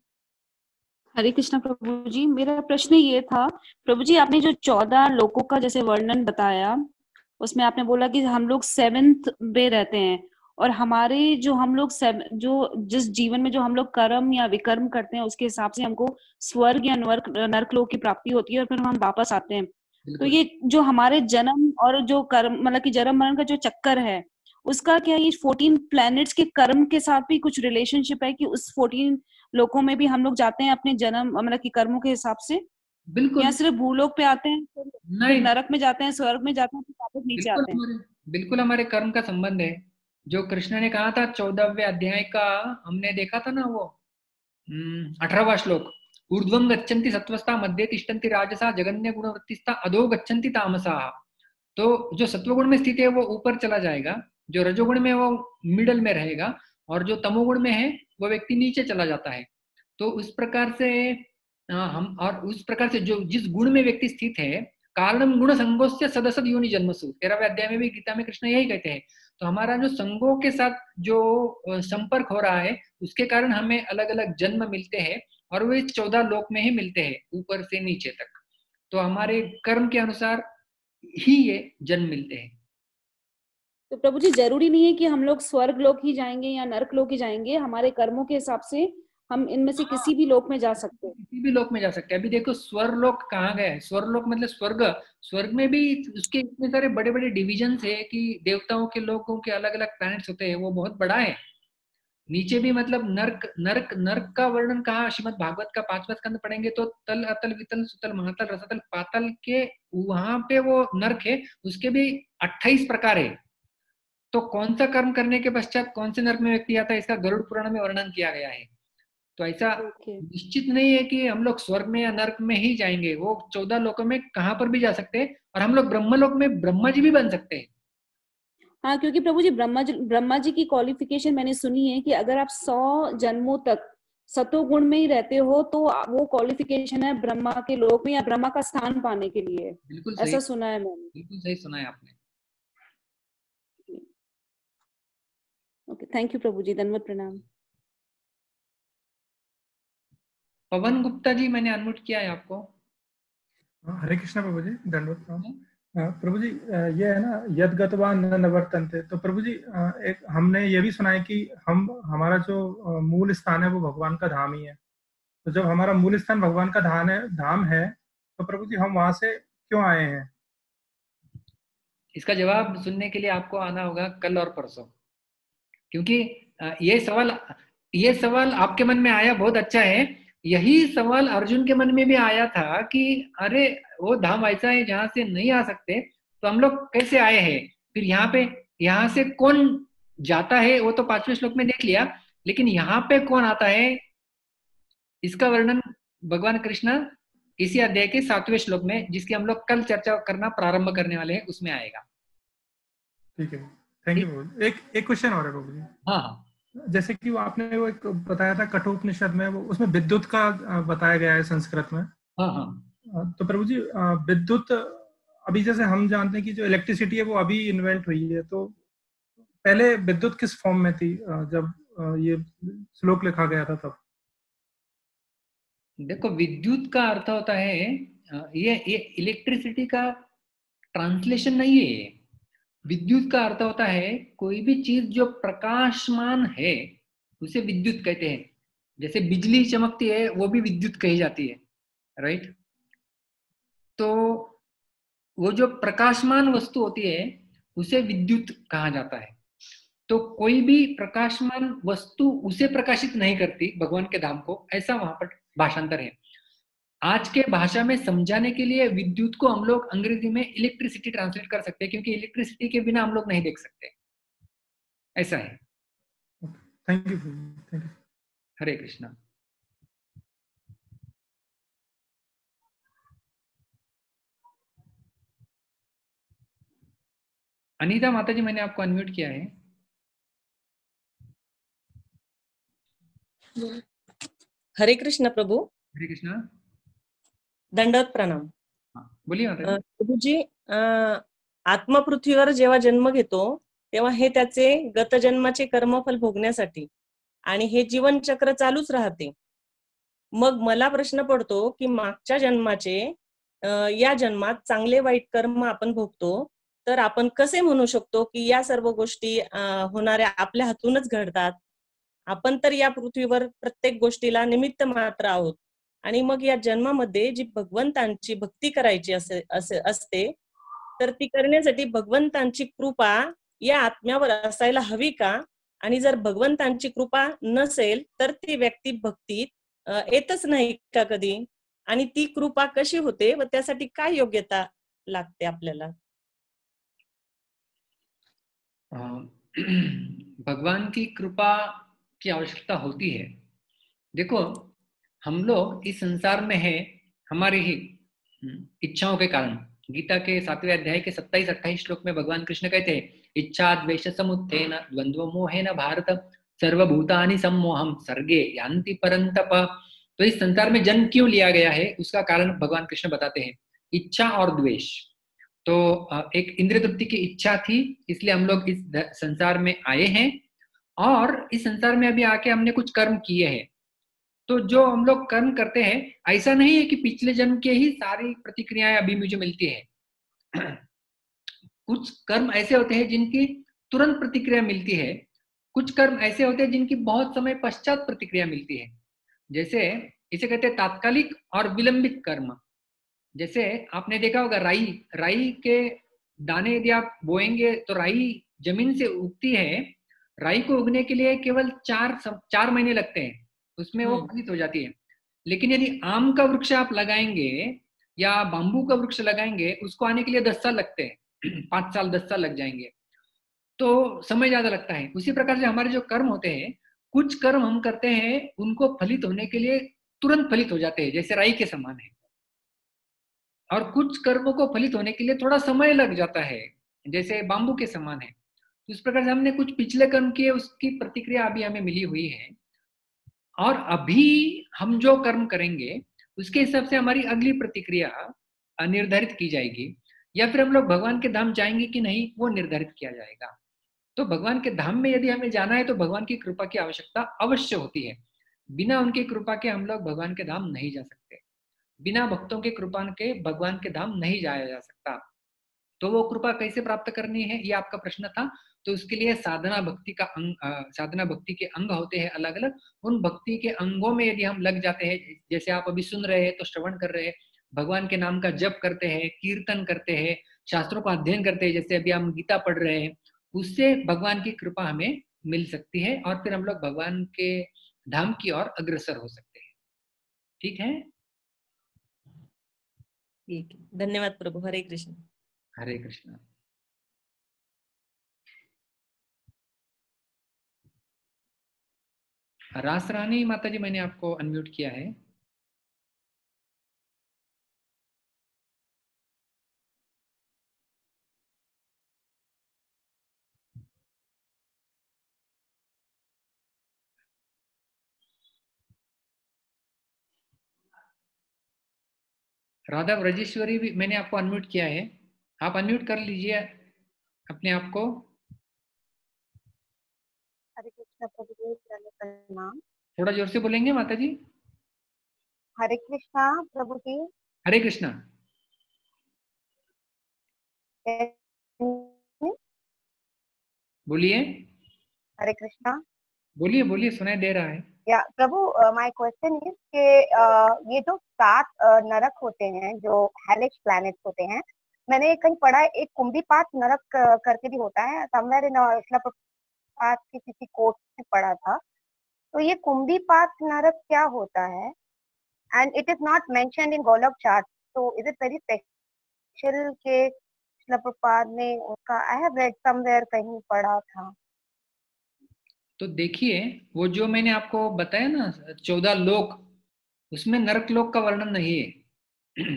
हरे कृष्णा प्रभु जी, मेरा प्रश्न ये था प्रभु जी, आपने जो 14 लोकों का जैसे वर्णन बताया, उसमें आपने बोला कि हम लोग 7th में रहते हैं, और हमारे जो हम लोग जो जिस जीवन में जो हम लोग कर्म या विकर्म करते हैं उसके हिसाब से हमको स्वर्ग या नरक लोक की प्राप्ति होती है और फिर हम वापस आते हैं। तो ये जो हमारे जन्म और जो कर्म, मतलब कि जन्म मरण का जो चक्कर है, उसका क्या ये 14 प्लैनेट्स के कर्म के साथ भी कुछ रिलेशनशिप है कि उस 14 लोकों में भी हम लोग जाते हैं अपने जन्म मतलब कि कर्मों के हिसाब से? बिल्कुल। या सिर्फ भूलोक पे आते हैं, फिर नरक में जाते हैं, स्वर्ग में जाते हैं, फिर वापस नीचे आते हैं? बिल्कुल हमारे कर्म का संबंध है। जो कृष्ण ने कहा था 14वें अध्याय का, हमने देखा था ना वो 18वां श्लोक, ऊर्ध्वं गच्छन्ति सत्वस्ता मध्ये तिष्ठन्ति राजसा जगन्य गुणवृत्तिस्ता अधो गच्छन्ति तामसा। तो जो सत्वगुण में स्थित है वो ऊपर चला जाएगा, जो रजोगुण में वो मिडल में रहेगा, और जो तमोगुण में है वो व्यक्ति नीचे चला जाता है। तो उस प्रकार से हम, और उस प्रकार से जो जिस गुण में व्यक्ति स्थित है, कारणम गुण संगोस्य सदसद योनि जन्मसु, 13वें अध्याय में भी गीता में कृष्ण यही कहते हैं। तो हमारा जो संगों के साथ जो संपर्क हो रहा है, उसके कारण हमें अलग अलग जन्म मिलते हैं, और वो इस 14 लोक में ही मिलते हैं, ऊपर से नीचे तक। तो हमारे कर्म के अनुसार ही ये जन्म मिलते हैं। तो प्रभु जी, जरूरी नहीं है कि हम लोग स्वर्ग लोक ही जाएंगे या नरक लोक ही जाएंगे, हमारे कर्मों के हिसाब से हम इनमें से किसी भी लोक में जा सकते हैं। किसी भी लोक में जा सकते हैं। अभी देखो स्वरलोक कहाँ गया है, स्वरलोक मतलब स्वर्ग। स्वर्ग में भी उसके इतने सारे बड़े बड़े डिविजन्स है कि देवताओं के लोगों के अलग अलग प्लैनेट्स होते हैं, वो बहुत बड़ा है। नीचे भी मतलब नर्क नर्क नर्क का वर्णन कहाँ, श्रीमद् भागवत का 5वां स्कंद पढ़ेंगे तो तल अतल वितल सुतल महातल रसतल पातल के वहां पे वो नर्क है, उसके भी 28 प्रकार है। तो कौन सा कर्म करने के पश्चात कौन से नर्क में व्यक्ति आता है, इसका गरुड़ पुराण में वर्णन किया गया है। तो ऐसा निश्चित नहीं है कि हम लोग स्वर्ग में या नर्क में ही जाएंगे, वो 14 लोकों में कहाँ पर भी जा सकते हैं, और हम लोग ब्रह्मलोक में ब्रह्मा जी भी बन सकते हैं। हाँ, क्योंकि प्रभु जी ब्रह्मा जी की क्वालिफिकेशन मैंने सुनी है कि अगर आप 100 जन्मों तक सतोगुण में ही रहते हो तो वो क्वालिफिकेशन है ब्रह्मा के लोक में या ब्रह्मा का स्थान पाने के लिए। बिल्कुल ऐसा सुना है मैंने। बिल्कुल सही सुना है आपने। ओके, थैंक यू प्रभु जी, धन्यवाद, प्रणाम। पवन गुप्ता जी, मैंने अनम्यूट किया है आपको। हरे कृष्णा प्रभु जी, दंडवत प्रणाम। प्रभु जी, ये है ना यद गतवा न निवर्तन्ते, तो प्रभु जी एक हमने ये भी सुना है कि हमारा जो मूल स्थान है वो भगवान का धाम ही है। तो जब हमारा मूल स्थान भगवान का धाम है तो प्रभु जी हम वहां से क्यों आए हैं? इसका जवाब सुनने के लिए आपको आना होगा कल और परसों, क्योंकि ये सवाल आपके मन में आया, बहुत अच्छा है। यही सवाल अर्जुन के मन में भी आया था कि अरे वो धाम ऐसा है जहां से नहीं आ सकते, तो हम लोग कैसे आए हैं, फिर यहाँ से कौन जाता है, वो तो 5वें श्लोक में देख लिया, लेकिन यहाँ पे कौन आता है, इसका वर्णन भगवान कृष्ण इसी अध्याय के 7वें श्लोक में, जिसकी हम लोग कल चर्चा करना प्रारंभ करने वाले हैं, उसमें आएगा। ठीक है, थैंक यू। एक क्वेश्चन और है प्रभु जी। हाँ, जैसे कि वो आपने वो एक बताया था कठोपनिषद में, वो उसमें विद्युत का बताया गया है संस्कृत में। हाँ। तो प्रभु जी विद्युत, अभी जैसे हम जानते हैं कि जो इलेक्ट्रिसिटी है वो अभी इन्वेंट हुई है, तो पहले विद्युत किस फॉर्म में थी जब ये श्लोक लिखा गया था तब? देखो, विद्युत का अर्थ होता है, ये इलेक्ट्रिसिटी का ट्रांसलेशन नहीं है। विद्युत का अर्थ होता है कोई भी चीज जो प्रकाशमान है उसे विद्युत कहते हैं। जैसे बिजली चमकती है वो भी विद्युत कही जाती है, राइट। तो वो जो प्रकाशमान वस्तु होती है उसे विद्युत कहा जाता है। तो कोई भी प्रकाशमान वस्तु उसे प्रकाशित नहीं करती भगवान के धाम को, ऐसा वहां पर भाषांतर है। आज के भाषा में समझाने के लिए विद्युत को हम लोग अंग्रेजी में इलेक्ट्रिसिटी ट्रांसलेट कर सकते हैं, क्योंकि इलेक्ट्रिसिटी के बिना हम लोग नहीं देख सकते, ऐसा है। Thank you, thank you. Hare Krishna. Anita माता जी, मैंने आपको अनम्यूट किया है। हरे कृष्ण प्रभु। हरे कृष्णा। दंडवत प्रणाम। बोलिए माता जी। प्रभूजी, आत्मा पृथ्वीवर जेव्हा जन्म घेतो तेव्हा हे त्याचे गत जन्माचे कर्मफल भोगण्यासाठी, आणि हे जीवन चक्र चालूच राहते। मग मला प्रश्न पडतो की मागच्या जन्माचे या जन्मात चांगले वाईट कर्म आपण भोगतो, तर आपण कसे म्हणू शकतो की या सर्व गोष्टी होणाऱ्या आपल्या हातूनच घडतात? आपण तर या पृथ्वीवर प्रत्येक गोष्टीला निमित्त मात्र आहोत, आणि मग या जन्मामध्ये जी भगवंतांची भक्ती करायची असते, तर ती करण्यासाठी भगवंतांची कृपा या आत्म्यावर असायला हवी का? आणि जर भगवंतांची कृपा नसेल तर ती व्यक्ती भक्तीत येतच नाही का कधी? आणि ती कृपा कशी होते व त्यासाठी काय योग्यता लागते आपल्याला? भगवान की कृपा की आवश्यकता होती है। देखो, हम लोग इस संसार में है हमारी ही इच्छाओं के कारण। गीता के 7वें अध्याय के 27-28 श्लोक में भगवान कृष्ण कहते हैं, इच्छा द्वेष समुत्थेन द्वंद्व मोहेन भारत सर्वभूतानि सम्मोहम सर्गे यान्ति परन्तप। तो इस संसार में जन्म क्यों लिया गया है, उसका कारण भगवान कृष्ण बताते हैं, इच्छा और द्वेष। तो एक इंद्रिय तृप्ति की इच्छा थी, इसलिए हम लोग इस संसार में आए हैं, और इस संसार में अभी आके हमने कुछ कर्म किए हैं। तो जो हम लोग कर्म करते हैं, ऐसा नहीं है कि पिछले जन्म के ही सारी प्रतिक्रियाएं अभी मुझे मिलती है। कुछ कर्म ऐसे होते हैं जिनकी तुरंत प्रतिक्रिया मिलती है, कुछ कर्म ऐसे होते हैं जिनकी बहुत समय पश्चात प्रतिक्रिया मिलती है। जैसे इसे कहते हैं तात्कालिक और विलंबित कर्म। जैसे आपने देखा होगा, राई के दाने यदि आप बोएंगे तो राई जमीन से उगती है, राई को उगने के लिए केवल 4 महीने लगते हैं, उसमें वो फलित हो जाती है। लेकिन यदि आम का वृक्ष आप लगाएंगे या बाम्बू का वृक्ष लगाएंगे, उसको आने के लिए 10 साल लगते हैं, 5 साल 10 साल लग जाएंगे, तो समय ज्यादा लगता है। उसी प्रकार से हमारे जो कर्म होते हैं, कुछ कर्म हम करते हैं, उनको फलित होने के लिए तुरंत फलित हो जाते हैं, जैसे राई के समान है, और कुछ कर्मों को फलित होने के लिए थोड़ा समय लग जाता है, जैसे बाम्बू के समान है। तो इस प्रकार से हमने कुछ पिछले कर्म किए, उसकी प्रतिक्रिया अभी हमें मिली हुई है, और अभी हम जो कर्म करेंगे उसके हिसाब से हमारी अगली प्रतिक्रिया निर्धारित की जाएगी, या फिर हम लोग भगवान के धाम जाएंगे कि नहीं, वो निर्धारित किया जाएगा। तो भगवान के धाम में यदि हमें जाना है तो भगवान की कृपा की आवश्यकता अवश्य होती है। बिना उनकी कृपा के हम लोग भगवान के धाम नहीं जा सकते, बिना भक्तों के कृपा के भगवान के धाम नहीं जाया जा सकता। तो वो कृपा कैसे प्राप्त करनी है, ये आपका प्रश्न था। तो उसके लिए साधना भक्ति का साधना भक्ति के अंग होते हैं अलग अलग। उन भक्ति के अंगों में यदि हम लग जाते हैं, जैसे आप अभी सुन रहे हैं तो श्रवण कर रहे हैं, भगवान के नाम का जप करते हैं, कीर्तन करते हैं, शास्त्रों का अध्ययन करते हैं, जैसे अभी हम गीता पढ़ रहे हैं, उससे भगवान की कृपा हमें मिल सकती है, और फिर हम लोग भगवान के धाम की ओर अग्रसर हो सकते हैं। ठीक है, ठीक है, धन्यवाद प्रभु। हरे कृष्ण। हरे कृष्ण। रास रानी माता जी, मैंने आपको अनम्यूट किया है। राधा ब्रजेश्वरी भी मैंने आपको अनम्यूट किया है, आप अनम्यूट कर लीजिए अपने आप को। हरे कृष्ण प्रभु जी, प्रणाम। थोड़ा जोर से बोलेंगे माता जी। हरे कृष्णा प्रभु जी। हरे कृष्णा। बोलिए। हरे कृष्णा। बोलिए बोलिए, सुनाई दे रहा है। या प्रभु, माय क्वेश्चन इज कि ये जो 7 नरक होते हैं, जो हेलिक्स प्लैनेट्स होते हैं, मैंने कहीं पढ़ा है एक कुंभीपात नरक करके भी होता है, समवेयर इन शिला की किसी कोर्स में पढ़ा था। तो ये कुंभीपात नरक क्या होता है? And it is not mentioned in Golok chart, तो इज इट वेरी स्पेशल के शिला प्रभुपाद ने उसका, आई हैव रेड समवेयर, कहीं पढ़ा था। तो देखिए, वो जो मैंने आपको बताया ना 14 लोक, उसमें नरक लोक का वर्णन नहीं है।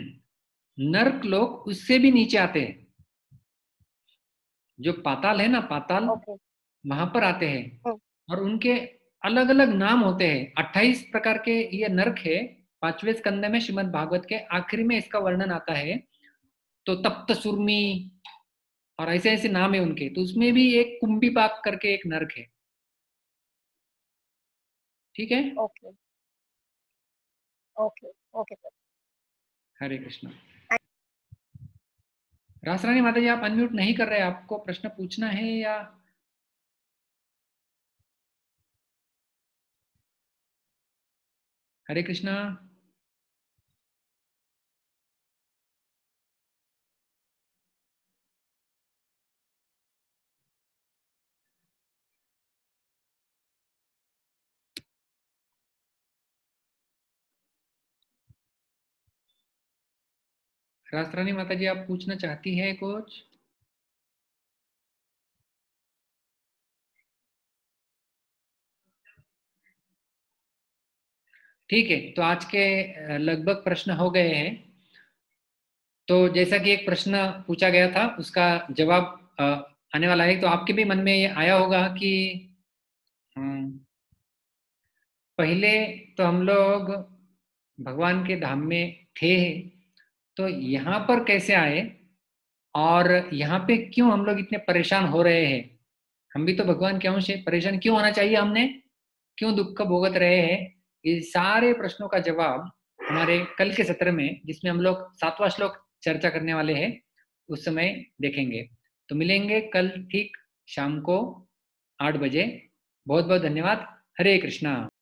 नरक लोक उससे भी नीचे आते हैं, जो पाताल है ना, पाताल, ओके। वहां पर आते हैं और उनके अलग अलग नाम होते हैं। 28 प्रकार के ये नरक है। 5वें स्कंद में श्रीमद् भागवत के आखिरी में इसका वर्णन आता है। तो तप्त सुरमी और ऐसे ऐसे नाम है उनके। तो उसमें भी एक कुंभीपाक करके एक नरक है। ठीक है। Okay okay okay sir. Hare Krishna. Rasrani माता जी, आप अनम्यूट नहीं कर रहे, आपको प्रश्न पूछना है या? हरे कृष्णा। रासरानी माता जी, आप पूछना चाहती है कुछ? ठीक है, तो आज के लगभग प्रश्न हो गए हैं। तो जैसा कि एक प्रश्न पूछा गया था, उसका जवाब आने वाला है। तो आपके भी मन में ये आया होगा कि पहले तो हम लोग भगवान के धाम में थे, तो यहाँ पर कैसे आए और यहाँ पे क्यों हम लोग इतने परेशान हो रहे हैं? हम भी तो भगवान के अंश हैं, परेशान क्यों होना चाहिए हमने? क्यों दुख का भोगत रहे हैं? ये सारे प्रश्नों का जवाब हमारे कल के सत्र में, जिसमें हम लोग 7वां श्लोक चर्चा करने वाले हैं, उस समय देखेंगे। तो मिलेंगे कल ठीक शाम को 8 बजे। बहुत बहुत धन्यवाद। हरे कृष्णा।